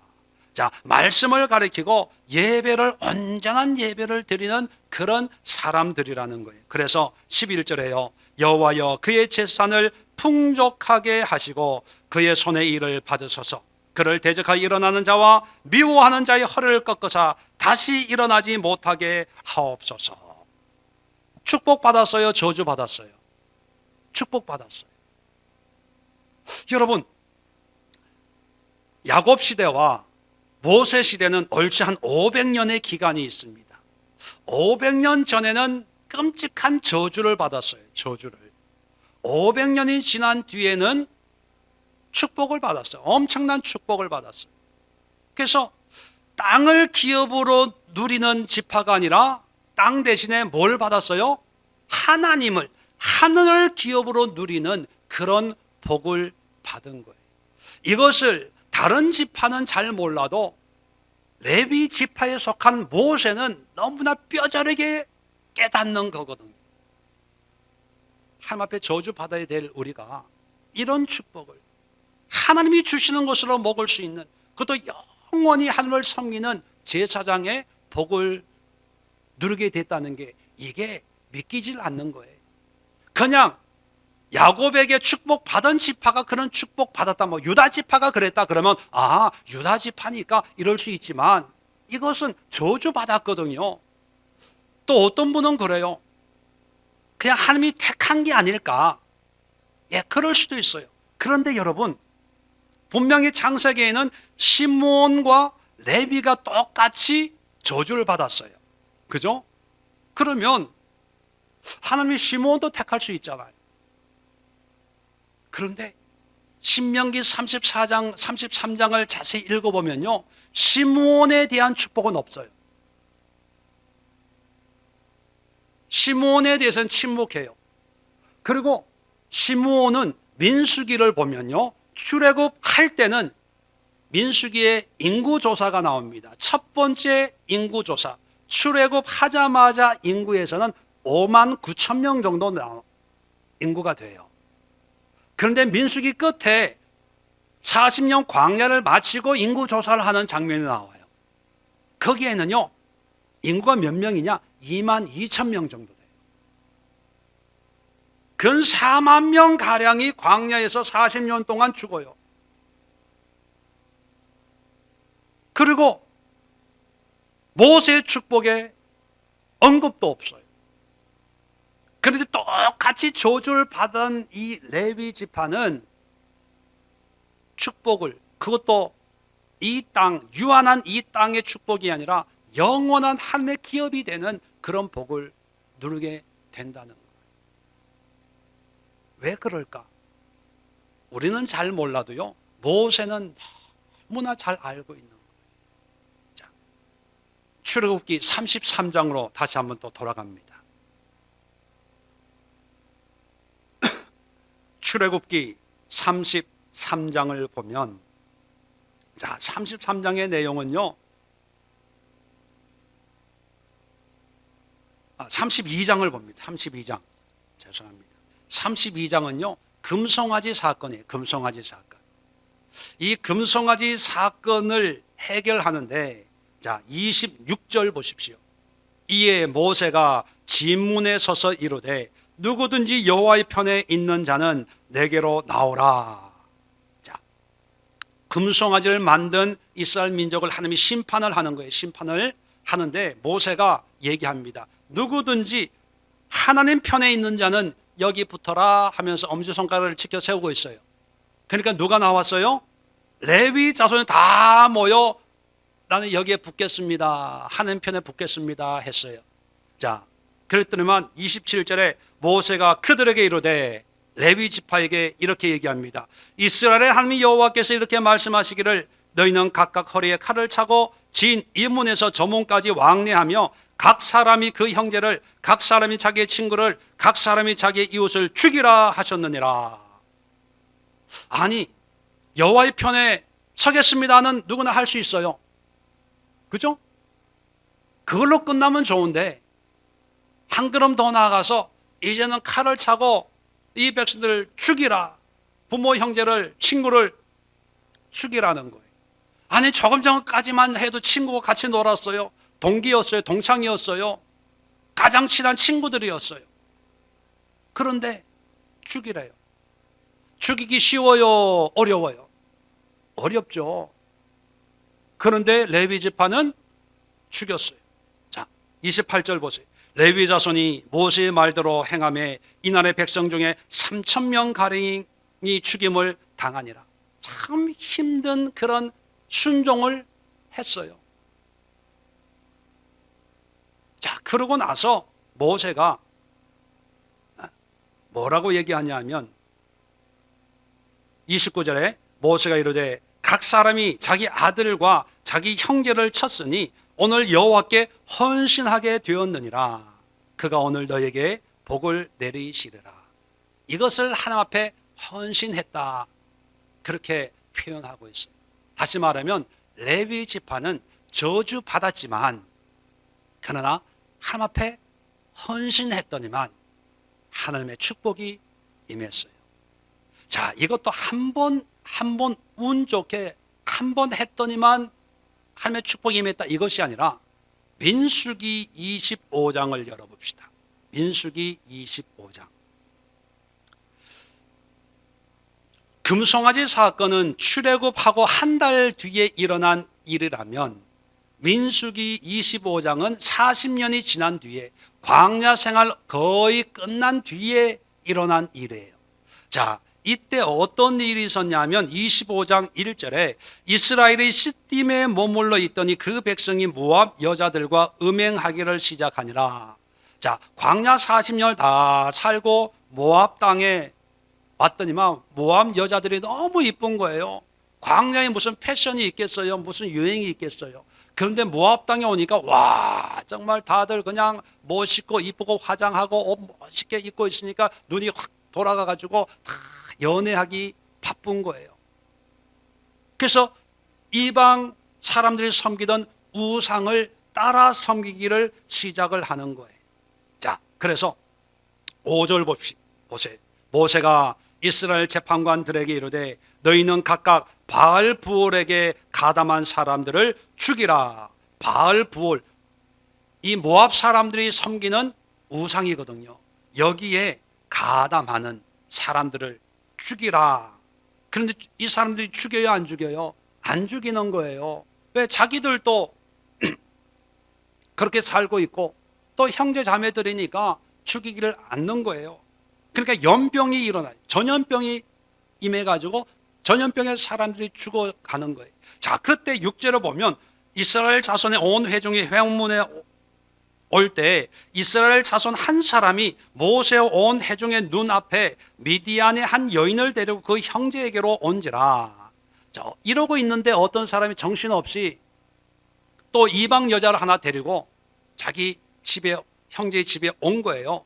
자, 말씀을 가르치고 예배를, 온전한 예배를 드리는 그런 사람들이라는 거예요. 그래서 11절에요. 여호와여 그의 재산을 풍족하게 하시고 그의 손의 일을 받으소서. 그를 대적하여 일어나는 자와 미워하는 자의 허리를 꺾으사 다시 일어나지 못하게 하옵소서. 축복받았어요? 저주받았어요? 축복받았어요. 여러분, 야곱 시대와 모세 시대는 얼추 한 500년의 기간이 있습니다. 500년 전에는 끔찍한 저주를 받았어요. 저주를. 500년이 지난 뒤에는 축복을 받았어요. 엄청난 축복을 받았어요. 그래서 땅을 기업으로 누리는 지파가 아니라 땅 대신에 뭘 받았어요? 하나님을, 하늘을 기업으로 누리는 그런 복을 받은 거예요. 이것을 다른 지파는 잘 몰라도 레위 지파에 속한 모세는 너무나 뼈저리게 깨닫는 거거든요. 하나님 앞에 저주 받아야 될 우리가 이런 축복을 하나님이 주시는 것으로 먹을 수 있는, 그것도 영원히 하나님을 섬기는 제사장의 복을 누리게 됐다는 게, 이게 믿기질 않는 거예요. 그냥 야곱에게 축복받은 지파가 그런 축복받았다, 뭐 유다 지파가 그랬다 그러면 유다 지파니까 이럴 수 있지만, 이것은 저주받았거든요. 또 어떤 분은 그래요. 그냥 하나님이 택한 게 아닐까. 그럴 수도 있어요. 그런데 여러분, 분명히 창세기에는 시므온과 레위가 똑같이 저주를 받았어요. 그죠? 그러면 하나님이 시므온도 택할 수 있잖아요. 그런데 신명기 34장, 33장을 자세히 읽어보면요, 시므온에 대한 축복은 없어요. 시므온에 대해서는 침묵해요. 그리고 시므온은 민수기를 보면요, 출애굽할 때는 민수기에 인구조사가 나옵니다. 첫 번째 인구조사, 출애굽하자마자 인구에서는 5만 9천 명 정도 인구가 돼요. 그런데 민수기 끝에 40년 광야를 마치고 인구조사를 하는 장면이 나와요. 거기에는요, 인구가 몇 명이냐? 2만 2천 명 정도 돼요. 근 4만 명 가량이 광야에서 40년 동안 죽어요. 그리고 모세의 축복에 언급도 없어요. 그런데 똑같이 저주를 받은 이 레위 지파는 축복을, 그것도 이 땅, 유한한 이 땅의 축복이 아니라 영원한 하나님의 기업이 되는 그런 복을 누리게 된다는 거예요. 왜 그럴까? 우리는 잘 몰라도요, 모세는 너무나 잘 알고 있는 거예요. 자, 출애굽기 33장으로 다시 한번 또 돌아갑니다. 출애굽기 33장을 보면, 자, 33장의 내용은요, 32장을 봅니다. 32장. 죄송합니다. 32장은요, 금송아지 사건이에요. 금송아지 사건. 이 금송아지 사건을 해결하는데, 자, 26절 보십시오. 이에 모세가 진문에 서서 이르되 누구든지 여호와의 편에 있는 자는 내게로 나오라. 자, 금송아지를 만든 이스라엘 민족을 하나님이 심판을 하는 거예요. 심판을 하는데 모세가 얘기합니다. 누구든지 하나님 편에 있는 자는 여기 붙어라 하면서 엄지손가락을 치켜 세우고 있어요. 그러니까 누가 나왔어요? 레위 자손이 다 모여 나는 여기에 붙겠습니다, 하나님 편에 붙겠습니다 했어요. 자, 그랬더니만 27절에 모세가 그들에게 이르되, 레위 지파에게 이렇게 얘기합니다. 이스라엘의 하나님 여호와께서 이렇게 말씀하시기를 너희는 각각 허리에 칼을 차고 진 이 문에서 저 문까지 왕래하며 각 사람이 그 형제를, 각 사람이 자기의 친구를, 각 사람이 자기의 이웃을 죽이라 하셨느니라. 아니, 여호와의 편에 서겠습니다는 누구나 할 수 있어요. 그죠? 그걸로 끝나면 좋은데, 한 걸음 더 나아가서 이제는 칼을 차고 이 백성들을 죽이라, 부모, 형제를, 친구를 죽이라는 거예요. 아니, 조금 전까지만 해도 친구가 같이 놀았어요. 동기였어요. 동창이었어요. 가장 친한 친구들이었어요. 그런데 죽이래요. 죽이기 쉬워요? 어려워요? 어렵죠. 그런데 레위 지파는 죽였어요. 자, 28절 보세요. 레위 자손이 모세의 말대로 행하며 이날의 백성 중에 3,000명 가량이 죽임을 당하니라. 참 힘든 그런 순종을 했어요. 자, 그러고 나서 모세가 뭐라고 얘기하냐면 29절에 모세가 이르되 각 사람이 자기 아들과 자기 형제를 쳤으니 오늘 여호와께 헌신하게 되었느니라. 그가 오늘 너에게 복을 내리시리라. 이것을 하나님 앞에 헌신했다, 그렇게 표현하고 있어요. 다시 말하면 레위 지파는 저주 받았지만, 그러나 하나님 앞에 헌신했더니만 하나님의 축복이 임했어요. 자, 이것도 한 번 운 좋게 한 번 했더니만 하나님의 축복이 임했다, 이것이 아니라 민수기 25장을 열어봅시다. 민수기 25장. 금송아지 사건은 출애굽하고 한 달 뒤에 일어난 일이라면 민수기 25장은 40년이 지난 뒤에 광야 생활 거의 끝난 뒤에 일어난 일이에요. 자, 이때 어떤 일이 있었냐면 25장 1절에 이스라엘이 시딤에 머물러 있더니 그 백성이 모압 여자들과 음행하기를 시작하니라. 자, 광야 40년을 다 살고 모압 땅에 왔더니만 모압 여자들이 너무 이쁜 거예요. 광야에 무슨 패션이 있겠어요? 무슨 유행이 있겠어요? 그런데 모압 땅에 오니까 와, 정말 다들 그냥 멋있고 이쁘고 화장하고 옷 멋있게 입고 있으니까 눈이 확 돌아가 가지고 다 연애하기 바쁜 거예요. 그래서 이방 사람들이 섬기던 우상을 따라 섬기기를 시작을 하는 거예요. 자, 그래서 5절 보세요. 모세가 이스라엘 재판관들에게 이르되 너희는 각각 바알 부올에게 가담한 사람들을 죽이라. 바알 부올, 이 모압 사람들이 섬기는 우상이거든요. 여기에 가담하는 사람들을 죽이라. 그런데 이 사람들이 죽여요, 안 죽여요? 안 죽이는 거예요. 왜? 자기들도 그렇게 살고 있고 또 형제 자매들이니까 죽이기를 않는 거예요. 그러니까 연병이 일어나요. 전염병이 임해가지고 전염병에 사람들이 죽어가는 거예요. 자, 그때 6절을 보면 이스라엘 자손의 온 회중이 회문에 올 때 이스라엘 자손 한 사람이 모세와 온 회중의 눈앞에 미디안의 한 여인을 데리고 그 형제에게로 온지라. 자, 이러고 있는데 어떤 사람이 정신없이 또 이방 여자를 하나 데리고 자기 집에, 형제의 집에 온 거예요.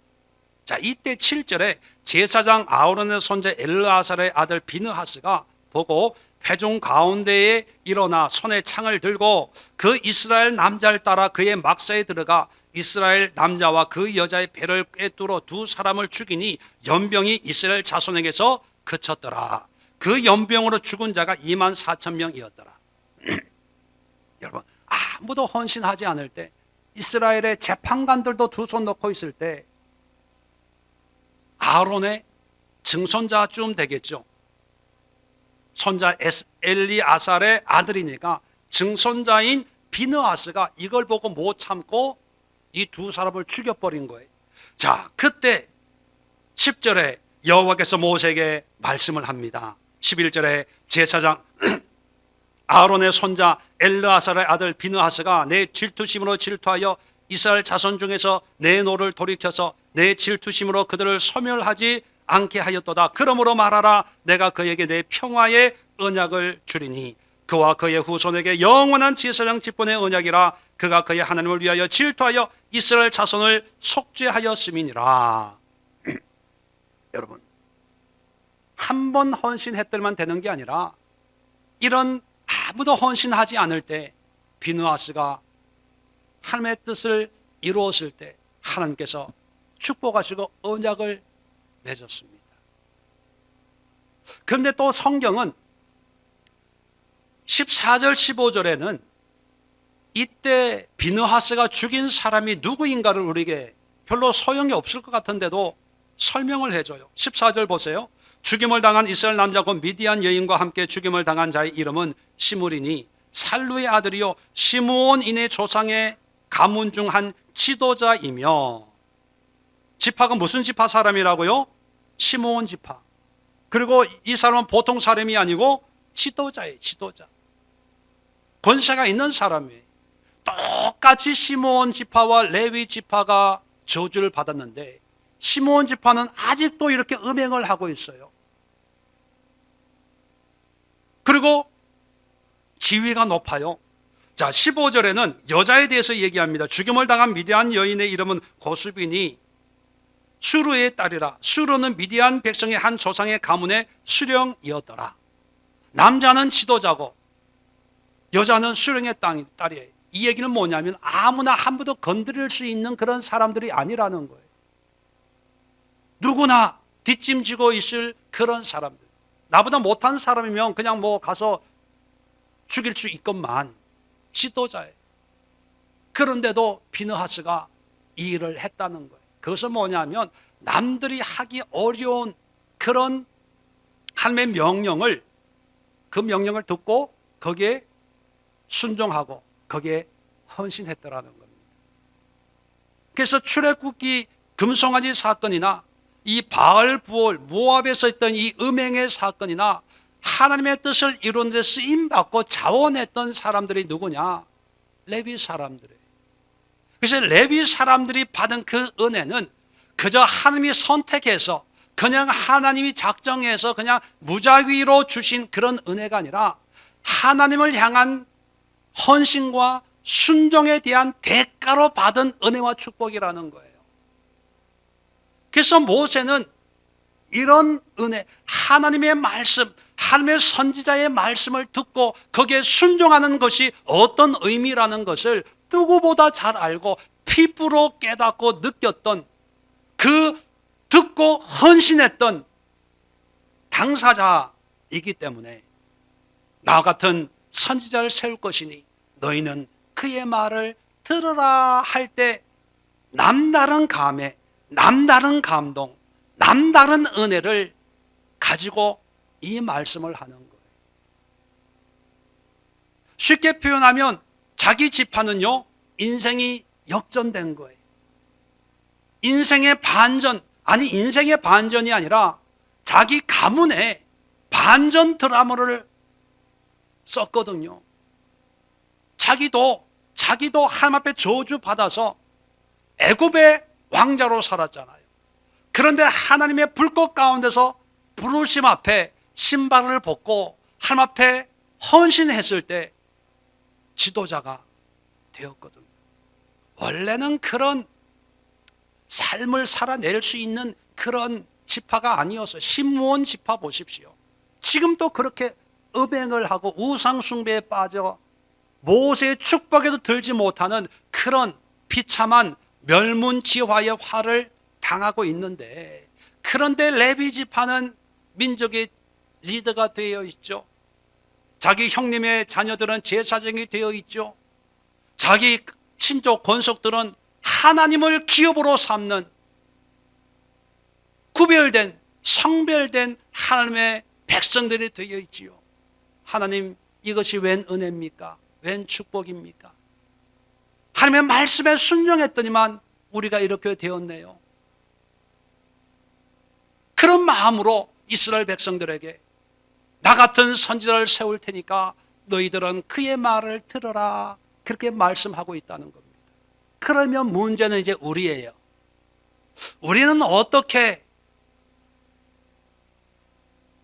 자, 이때 7절에 제사장 아우론의 손자 엘르아살의 아들 비느하스가 보고 회중 가운데에 일어나 손에 창을 들고 그 이스라엘 남자를 따라 그의 막사에 들어가 이스라엘 남자와 그 여자의 배를 꿰뚫어 두 사람을 죽이니 연병이 이스라엘 자손에게서 그쳤더라. 그 연병으로 죽은 자가 24,000명이었더라. 여러분, 아무도 헌신하지 않을 때, 이스라엘의 재판관들도 두 손 놓고 있을 때 아론의 증손자쯤 되겠죠. 손자 엘리아살의 아들이니까 증손자인 비느하스가 이걸 보고 못 참고 이 두 사람을 죽여버린 거예요. 자, 그때 10절에 여호와께서 모세에게 말씀을 합니다. 11절에 제사장 아론의 손자 엘르아살의 아들 비느하스가 내 질투심으로 질투하여 이스라엘 자손 중에서 내 노를 돌이켜서 내 질투심으로 그들을 소멸하지 않게 하였도다. 그러므로 말하라. 내가 그에게 내 평화의 언약을 주리니 그와 그의 후손에게 영원한 제사장 직분의 언약이라. 그가 그의 하나님을 위하여 질투하여 이스라엘 자손을 속죄하였음이니라. 여러분, 한 번 헌신했들만 되는 게 아니라 이런 아무도 헌신하지 않을 때 비느하스가 하나님의 뜻을 이루었을 때 하나님께서 축복하시고 언약을 맺었습니다. 그런데 또 성경은 14절 15절에는 이때 비느하스가 죽인 사람이 누구인가를 우리에게 별로 소용이 없을 것 같은데도 설명을 해줘요. 14절 보세요. 죽임을 당한 이스라엘 남자 곧 미디안 여인과 함께 죽임을 당한 자의 이름은 시므리니 살루의 아들이요 시므온인의 조상의 가문 중 한 지도자이며. 지파가 무슨 지파 사람이라고요? 시므온 지파. 그리고 이 사람은 보통 사람이 아니고 지도자예요. 지도자. 권세가 있는 사람이에요. 똑같이 시므온 지파와 레위 지파가 저주를 받았는데 시므온 지파는 아직도 이렇게 음행을 하고 있어요. 그리고 지위가 높아요. 자, 15절에는 여자에 대해서 얘기합니다. 죽임을 당한 미디안 여인의 이름은 고수비니 수르의 딸이라. 수르는 미디안 백성의 한 조상의 가문의 수령이었더라. 남자는 지도자고 여자는 수령의 딸이에요. 이 얘기는 뭐냐면 아무나 함부로 건드릴 수 있는 그런 사람들이 아니라는 거예요. 누구나 뒷짐지고 있을 그런 사람들. 나보다 못한 사람이면 그냥 뭐 가서 죽일 수 있건만 지도자예요. 그런데도 비느하스가 이 일을 했다는 거예요. 그것은 뭐냐면 남들이 하기 어려운 그런 하나님의 명령을, 그 명령을 듣고 거기에 순종하고 거기에 헌신했더라는 겁니다. 그래서 출애굽기 금송아지 사건이나 이 바알 부올 모압에서 있던 이 음행의 사건이나 하나님의 뜻을 이루는 데 쓰임받고 자원했던 사람들이 누구냐? 레위 사람들이에요. 그래서 레위 사람들이 받은 그 은혜는 그저 하나님이 선택해서 그냥 하나님이 작정해서 그냥 무작위로 주신 그런 은혜가 아니라 하나님을 향한 헌신과 순종에 대한 대가로 받은 은혜와 축복이라는 거예요. 그래서 모세는 이런 은혜, 하나님의 말씀, 하나님의 선지자의 말씀을 듣고 거기에 순종하는 것이 어떤 의미라는 것을 누구보다 잘 알고 피부로 깨닫고 느꼈던, 그 듣고 헌신했던 당사자이기 때문에 나와 같은 선지자를 세울 것이니 너희는 그의 말을 들으라 할 때 남다른 감회, 남다른 감동, 남다른 은혜를 가지고 이 말씀을 하는 거예요. 쉽게 표현하면 자기 지파는요, 인생이 역전된 거예요. 인생의 반전, 아니 인생의 반전이 아니라 자기 가문에 반전 드라마를 썼거든요. 자기도 하나님 앞에 저주 받아서 애굽의 왕자로 살았잖아요. 그런데 하나님의 불꽃 가운데서 부르심 앞에 신발을 벗고 하나님 앞에 헌신했을 때 지도자가 되었거든요. 원래는 그런 삶을 살아낼 수 있는 그런 지파가 아니어서 시므온 지파 보십시오. 지금도 그렇게 음행을 하고 우상 숭배에 빠져 모세의 축복에도 들지 못하는 그런 비참한 멸문지화의 화를 당하고 있는데, 그런데 레위 지파는 민족의 리더가 되어 있죠. 자기 형님의 자녀들은 제사장이 되어 있죠. 자기 친족 권속들은 하나님을 기업으로 삼는 구별된 성별된 하나님의 백성들이 되어 있지요. 하나님, 이것이 웬 은혜입니까? 웬 축복입니까? 하나님의 말씀에 순종했더니만 우리가 이렇게 되었네요. 그런 마음으로 이스라엘 백성들에게 나 같은 선지자를 세울 테니까 너희들은 그의 말을 들어라, 그렇게 말씀하고 있다는 겁니다. 그러면 문제는 이제 우리예요. 우리는 어떻게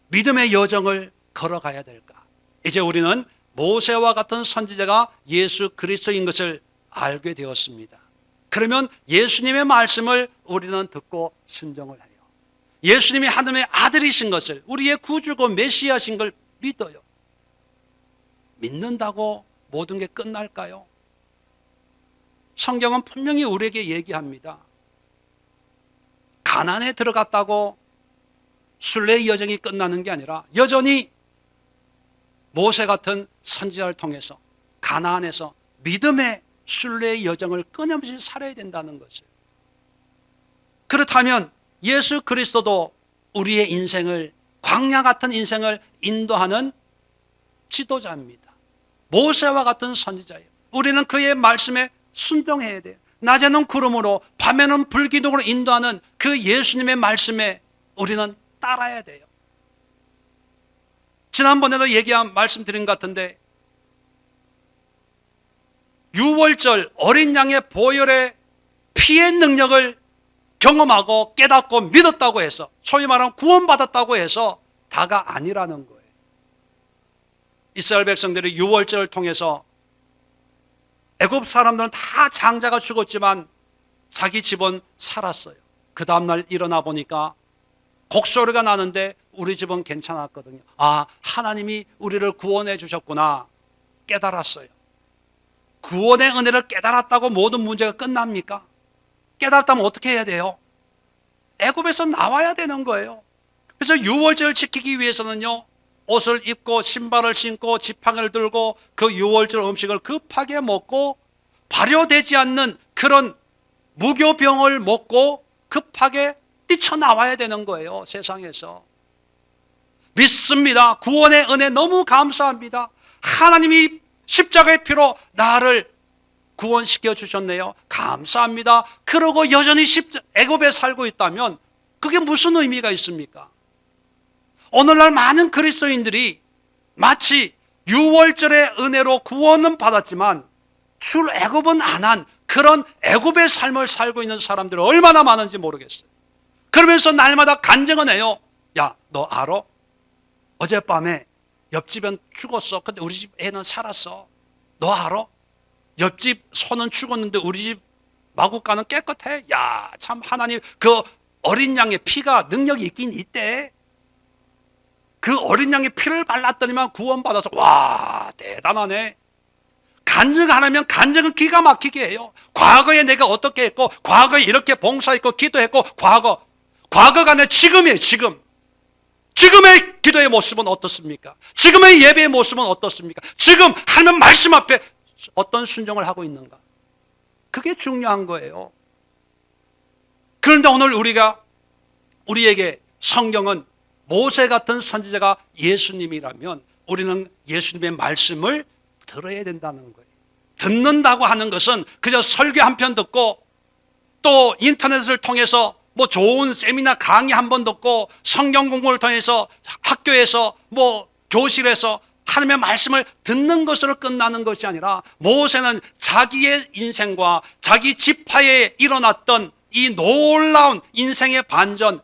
믿음의 여정을 걸어가야 될까? 이제 우리는 모세와 같은 선지자가 예수 그리스도인 것을 알게 되었습니다. 그러면 예수님의 말씀을 우리는 듣고 순종을 해요. 예수님이 하나님의 아들이신 것을, 우리의 구주고 메시아신 걸 믿어요. 믿는다고 모든 게 끝날까요? 성경은 분명히 우리에게 얘기합니다. 가나안에 들어갔다고 순례의 여정이 끝나는 게 아니라 여전히 모세 같은 선지자를 통해서 가나안에서 믿음의 순례의 여정을 끊임없이 살아야 된다는 것을. 그렇다면 예수 그리스도도 우리의 인생을, 광야 같은 인생을 인도하는 지도자입니다. 모세와 같은 선지자예요. 우리는 그의 말씀에 순종해야 돼요. 낮에는 구름으로 밤에는 불기둥으로 인도하는 그 예수님의 말씀에 우리는 따라야 돼요. 지난번에도 말씀드린 것 같은데, 유월절 어린 양의 보혈의 피의 능력을 경험하고 깨닫고 믿었다고 해서, 소위 말하면 구원받았다고 해서 다가 아니라는 거예요. 이스라엘 백성들이 유월절을 통해서 애굽 사람들은 다 장자가 죽었지만 자기 집은 살았어요. 그 다음날 일어나 보니까 곡소리가 나는데 우리 집은 괜찮았거든요. 아, 하나님이 우리를 구원해 주셨구나 깨달았어요. 구원의 은혜를 깨달았다고 모든 문제가 끝납니까? 깨달았다면 어떻게 해야 돼요? 애굽에서 나와야 되는 거예요. 그래서 유월절을 지키기 위해서는요, 옷을 입고 신발을 신고 지팡이를 들고 그 유월절 음식을 급하게 먹고 발효되지 않는 그런 무교병을 먹고 급하게 뛰쳐나와야 되는 거예요. 세상에서. 믿습니다. 구원의 은혜 너무 감사합니다. 하나님이 십자가의 피로 나를 구원시켜 주셨네요. 감사합니다. 그러고 여전히 애굽에 살고 있다면 그게 무슨 의미가 있습니까? 오늘날 많은 그리스도인들이 마치 유월절의 은혜로 구원은 받았지만 출애굽은 안 한 그런 애굽의 삶을 살고 있는 사람들이 얼마나 많은지 모르겠어요. 그러면서 날마다 간증은 해요. 야, 너 알아? 어젯밤에 옆집은 죽었어. 근데 우리 집 애는 살았어. 너 알아? 옆집 소는 죽었는데 우리 집 마구간은 깨끗해. 야, 참 하나님 그 어린 양의 피가 능력이 있긴 있대. 그 어린 양의 피를 발랐더니만 구원받아서 와, 대단하네. 간증 안 하면 간증은 기가 막히게 해요. 과거에 내가 어떻게 했고, 과거에 이렇게 봉사했고 기도했고, 과거가 아니라 지금이에요. 지금의 기도의 모습은 어떻습니까? 지금의 예배의 모습은 어떻습니까? 지금 하나님 말씀 앞에 어떤 순종을 하고 있는가? 그게 중요한 거예요. 그런데 오늘 우리에게 성경은 모세 같은 선지자가 예수님이라면 우리는 예수님의 말씀을 들어야 된다는 거예요. 듣는다고 하는 것은 그저 설교 한 편 듣고 또 인터넷을 통해서 뭐 좋은 세미나 강의 한 번 듣고 성경 공부를 통해서 학교에서 뭐 교실에서 하나님의 말씀을 듣는 것으로 끝나는 것이 아니라 모세는 자기의 인생과 자기 지파에 일어났던 이 놀라운 인생의 반전,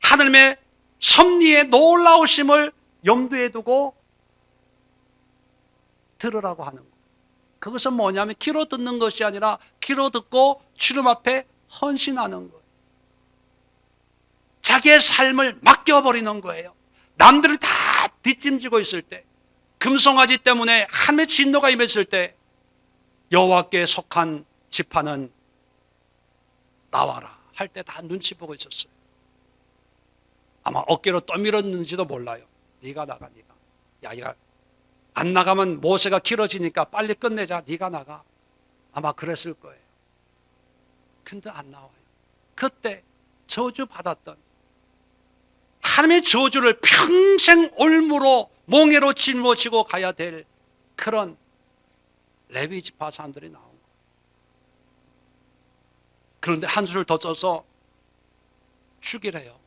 하나님의 섭리의 놀라우심을 염두에 두고 들으라고 하는 거예요. 그것은 뭐냐면 귀로 듣는 것이 아니라 귀로 듣고 주님 앞에 헌신하는 거예요. 자기의 삶을 맡겨버리는 거예요. 남들이 다 뒷짐지고 있을 때, 금송아지 때문에 하나님의 진노가 임했을 때 여호와께 속한 지파는 나와라 할 때 다 눈치 보고 있었어요. 아마 어깨로 떠밀었는지도 몰라요. 네가 나가, 네가. 야, 얘가 안 나가면 모세가 길어지니까 빨리 끝내자. 네가 나가. 아마 그랬을 거예요. 근데 안 나와요. 그때 저주 받았던 하나님의 저주를 평생 올무로 몽해로 짊어지고 가야 될 그런 레위 지파 사람들이 나온 거예요. 그런데 한 수를 더 써서 죽이래요.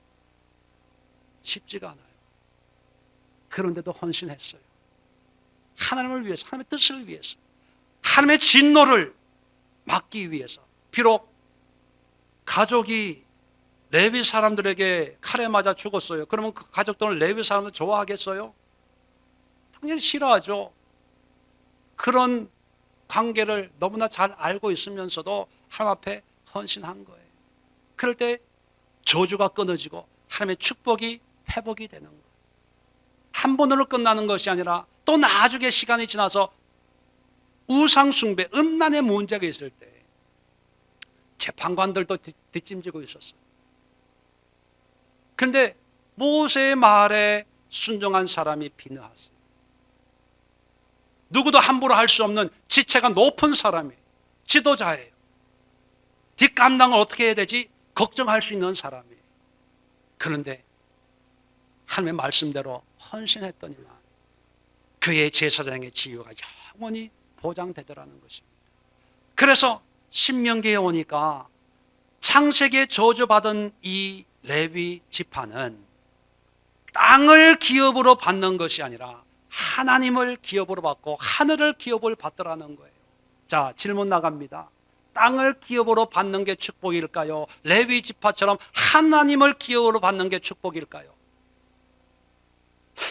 쉽지가 않아요. 그런데도 헌신했어요. 하나님을 위해서, 하나님의 뜻을 위해서, 하나님의 진노를 막기 위해서. 비록 가족이 레위 사람들에게 칼에 맞아 죽었어요. 그러면 그 가족들은 레위 사람들 좋아하겠어요? 당연히 싫어하죠. 그런 관계를 너무나 잘 알고 있으면서도 하나님 앞에 헌신한 거예요. 그럴 때 저주가 끊어지고 하나님의 축복이 회복이 되는 거예요. 한 번으로 끝나는 것이 아니라 또 나중에 시간이 지나서 우상 숭배, 음란의 문제가 있을 때 재판관들도 뒷짐지고 있었어요. 그런데 모세의 말에 순종한 사람이 비느하스. 누구도 함부로 할 수 없는 지체가 높은 사람이 지도자예요. 뒷감당을 어떻게 해야 되지? 걱정할 수 있는 사람이에요. 그런데 하나님의 말씀대로 헌신했더니만 그의 제사장의 지위가 영원히 보장되더라는 것입니다. 그래서 신명기에 오니까 창세기에 저주받은 이 레위 지파는 땅을 기업으로 받는 것이 아니라 하나님을 기업으로 받고 하늘을 기업을 받더라는 거예요. 자, 질문 나갑니다. 땅을 기업으로 받는 게 축복일까요? 레위 지파처럼 하나님을 기업으로 받는 게 축복일까요?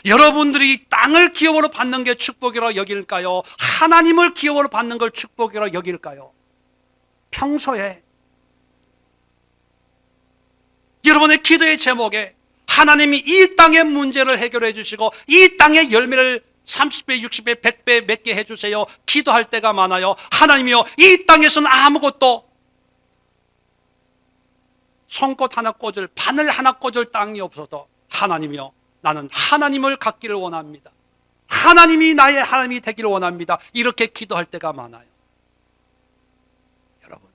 여러분들이 땅을 기업으로 받는 게 축복이라 여길까요? 하나님을 기업으로 받는 걸 축복이라 여길까요? 평소에 여러분의 기도의 제목에 하나님이 이 땅의 문제를 해결해 주시고 이 땅의 열매를 30배, 60배, 100배 맺게 해주세요. 기도할 때가 많아요. 하나님이요, 이 땅에서는 아무것도 송곳 하나 꽂을, 바늘 하나 꽂을 땅이 없어도 하나님이여, 나는 하나님을 갖기를 원합니다. 하나님이 나의 하나님이 되기를 원합니다. 이렇게 기도할 때가 많아요. 여러분,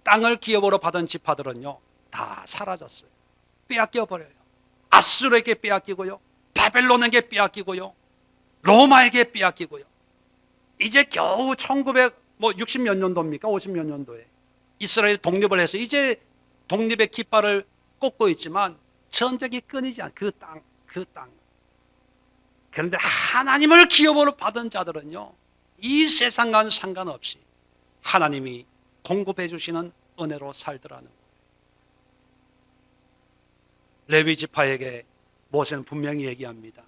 땅을 기업으로 받은 지파들은요, 다 사라졌어요. 빼앗겨 버려요. 아수르에게 빼앗기고요, 바벨론에게 빼앗기고요, 로마에게 빼앗기고요. 이제 겨우 1960 몇 년도입니까? 50 몇 년도에 이스라엘이 독립을 해서 이제 독립의 깃발을 꽂고 있지만 전쟁이 끊이지 않아요. 그 땅. 그런데 하나님을 기업으로 받은 자들은요, 이 세상과는 상관없이 하나님이 공급해 주시는 은혜로 살더라는 거예요. 레위 지파에게 모세는 분명히 얘기합니다.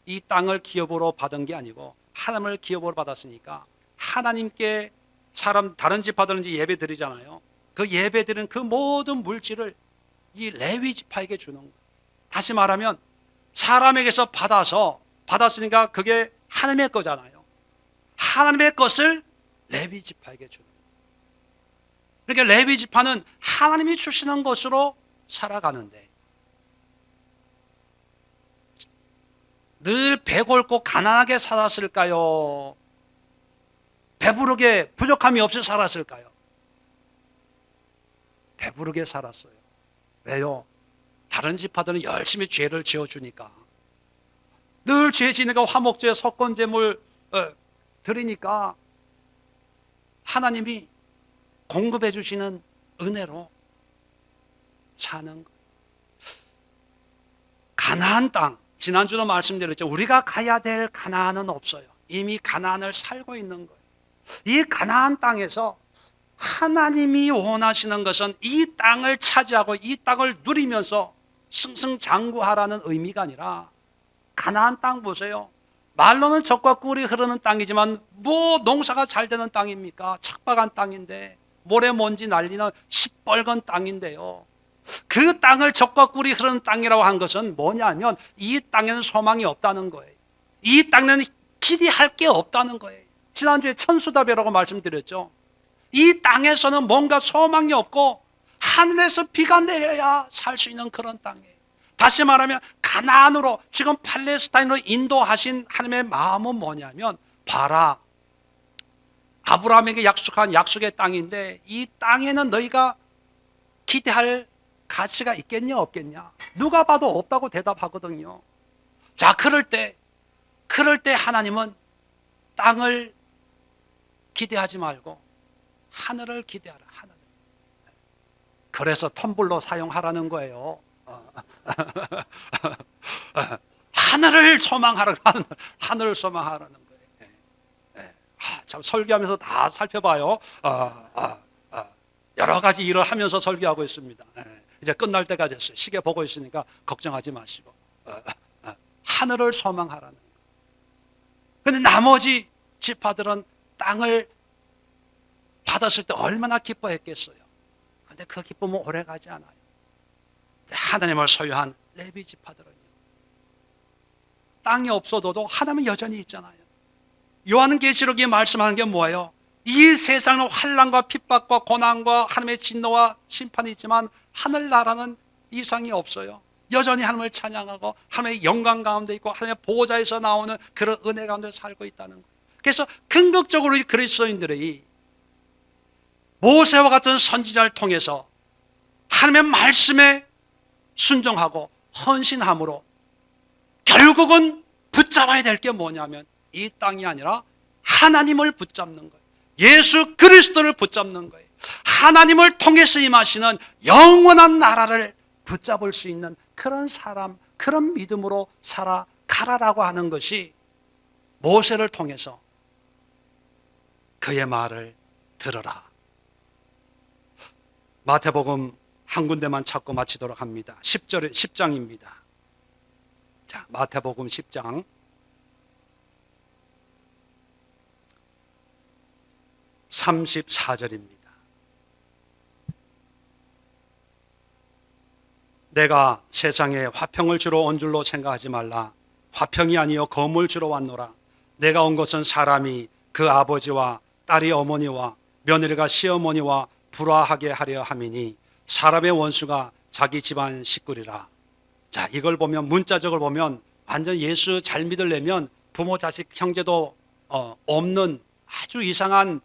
이 땅을 기업으로 받은 게 아니고 하나님을 기업으로 받았으니까 하나님께 다른 지파들은 이제 예배 드리잖아요. 그 예배 드리는 그 모든 물질을 이 레위 지파에게 주는 거예요. 다시 말하면 사람에게서 받았으니까 그게 하나님의 거잖아요. 하나님의 것을 레위 지파에게 주는 거예요. 그러니까 레위 지파는 하나님이 주시는 것으로 살아가는데 늘 배골고 가난하게 살았을까요? 배부르게 부족함이 없이 살았을까요? 배부르게 살았어요. 왜요? 다른 지파들은 열심히 죄를 지어주니까, 늘 죄 지니까 화목제, 속건제물 드리니까 하나님이 공급해 주시는 은혜로 사는 거예요. 가나안 땅, 지난주도 말씀드렸죠. 우리가 가야 될 가나안은 없어요. 이미 가나안을 살고 있는 거예요. 이 가나안 땅에서 하나님이 원하시는 것은 이 땅을 차지하고 이 땅을 누리면서 승승장구하라는 의미가 아니라, 가나안 땅 보세요. 말로는 젖과 꿀이 흐르는 땅이지만 뭐 농사가 잘 되는 땅입니까? 척박한 땅인데, 모래먼지 날리는 시뻘건 땅인데요. 그 땅을 젖과 꿀이 흐르는 땅이라고 한 것은 뭐냐면 이 땅에는 소망이 없다는 거예요. 이 땅에는 기대할 게 없다는 거예요. 지난주에 천수답이라고 말씀드렸죠. 이 땅에서는 뭔가 소망이 없고 하늘에서 비가 내려야 살 수 있는 그런 땅이에요. 다시 말하면 가나안으로, 지금 팔레스타인으로 인도하신 하나님의 마음은 뭐냐면, 봐라, 아브라함에게 약속한 약속의 땅인데 이 땅에는 너희가 기대할 가치가 있겠냐 없겠냐? 누가 봐도 없다고 대답하거든요. 자, 그럴 때 하나님은 땅을 기대하지 말고 하늘을 기대하라. 하늘. 그래서 텀블러 사용하라는 거예요. 하늘을 소망하라. 하늘을 소망하라는 거예요. 참 설교하면서 다 살펴봐요. 여러 가지 일을 하면서 설교하고 있습니다. 이제 끝날 때가 됐어요. 시계 보고 있으니까 걱정하지 마시고 하늘을 소망하라는 거예요. 그런데 나머지 지파들은 땅을 받았을 때 얼마나 기뻐했겠어요. 그런데 그 기쁨은 오래가지 않아요. 하나님을 소유한 레위 지파들은요, 땅이 없어도 하나님은 여전히 있잖아요. 요한계시록이 말씀하는 게 뭐예요? 이 세상은 환난과 핍박과 고난과 하나님의 진노와 심판이 있지만 하늘나라는 이상이 없어요. 여전히 하나님을 찬양하고 하나님의 영광 가운데 있고 하나님의 보호자에서 나오는 그런 은혜 가운데 살고 있다는 거예요. 그래서 긍정적으로 이 그리스도인들이 모세와 같은 선지자를 통해서 하나님의 말씀에 순종하고 헌신함으로 결국은 붙잡아야 될 게 뭐냐면 이 땅이 아니라 하나님을 붙잡는 거예요. 예수 그리스도를 붙잡는 거예요. 하나님을 통해서 임하시는 영원한 나라를 붙잡을 수 있는 그런 사람, 그런 믿음으로 살아가라라고 하는 것이 모세를 통해서 그의 말을 들어라. 마태복음 한 군데만 찾고 마치도록 합니다. 10장입니다. 자, 마태복음 10장 34절입니다. 내가 세상에 화평을 주러 온 줄로 생각하지 말라. 화평이 아니요 검을 주러 왔노라. 내가 온 것은 사람이 그 아버지와 딸이 어머니와 며느리가 시어머니와 불화하게 하려 함이니 사람의 원수가 자기 집안 식구리라. 자, 이걸 보면 문자적으로 보면 완전 예수 잘 믿으려면 부모, 자식, 형제도 없는 아주 이상한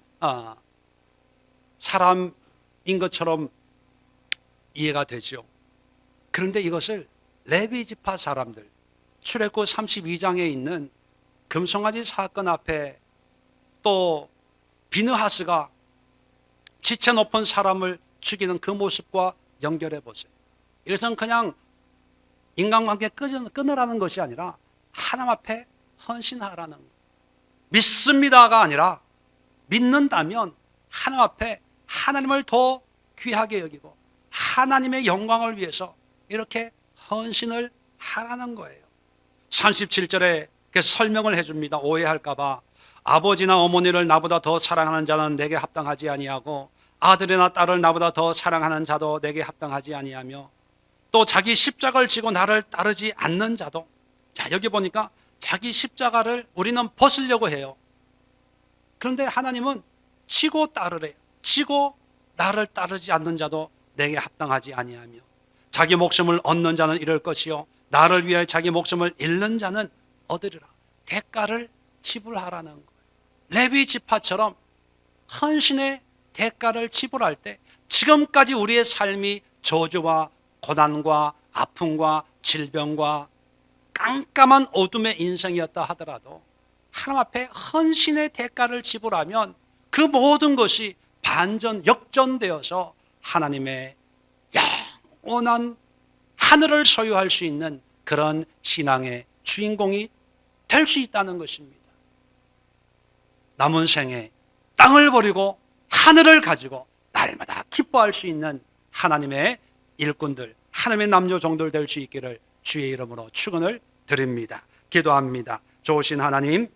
사람인 것처럼 이해가 되죠. 그런데 이것을 레위 지파 사람들, 출애굽 32장에 있는 금송아지 사건 앞에 또 비느하스가 지체 높은 사람을 죽이는 그 모습과 연결해 보세요. 이것은 그냥 인간관계 끊으라는 것이 아니라 하나님 앞에 헌신하라는 것. 믿습니다가 아니라 믿는다면 하나님 앞에 하나님을 더 귀하게 여기고 하나님의 영광을 위해서 이렇게 헌신을 하라는 거예요. 37절에 설명을 해줍니다. 오해할까 봐. 아버지나 어머니를 나보다 더 사랑하는 자는 내게 합당하지 아니하고 아들이나 딸을 나보다 더 사랑하는 자도 내게 합당하지 아니하며 또 자기 십자가를 지고 나를 따르지 않는 자도. 자, 여기 보니까 자기 십자가를 우리는 벗으려고 해요. 그런데 하나님은 지고 따르래요. 지고 나를 따르지 않는 자도 내게 합당하지 아니하며 자기 목숨을 얻는 자는 잃을 것이요 나를 위하여 자기 목숨을 잃는 자는 얻으리라. 대가를 지불하라는 거예요. 레위 지파처럼 헌신의 대가를 지불할 때 지금까지 우리의 삶이 저주와 고난과 아픔과 질병과 깜깜한 어둠의 인생이었다 하더라도 하나님 앞에 헌신의 대가를 지불하면 그 모든 것이 반전 역전되어서 하나님의 영원한 하늘을 소유할 수 있는 그런 신앙의 주인공이 될 수 있다는 것입니다. 남은 생에 땅을 버리고 하늘을 가지고 날마다 기뻐할 수 있는 하나님의 일꾼들, 하나님의 남녀종들 될 수 있기를 주의 이름으로 축원을 드립니다. 기도합니다. 좋으신 하나님,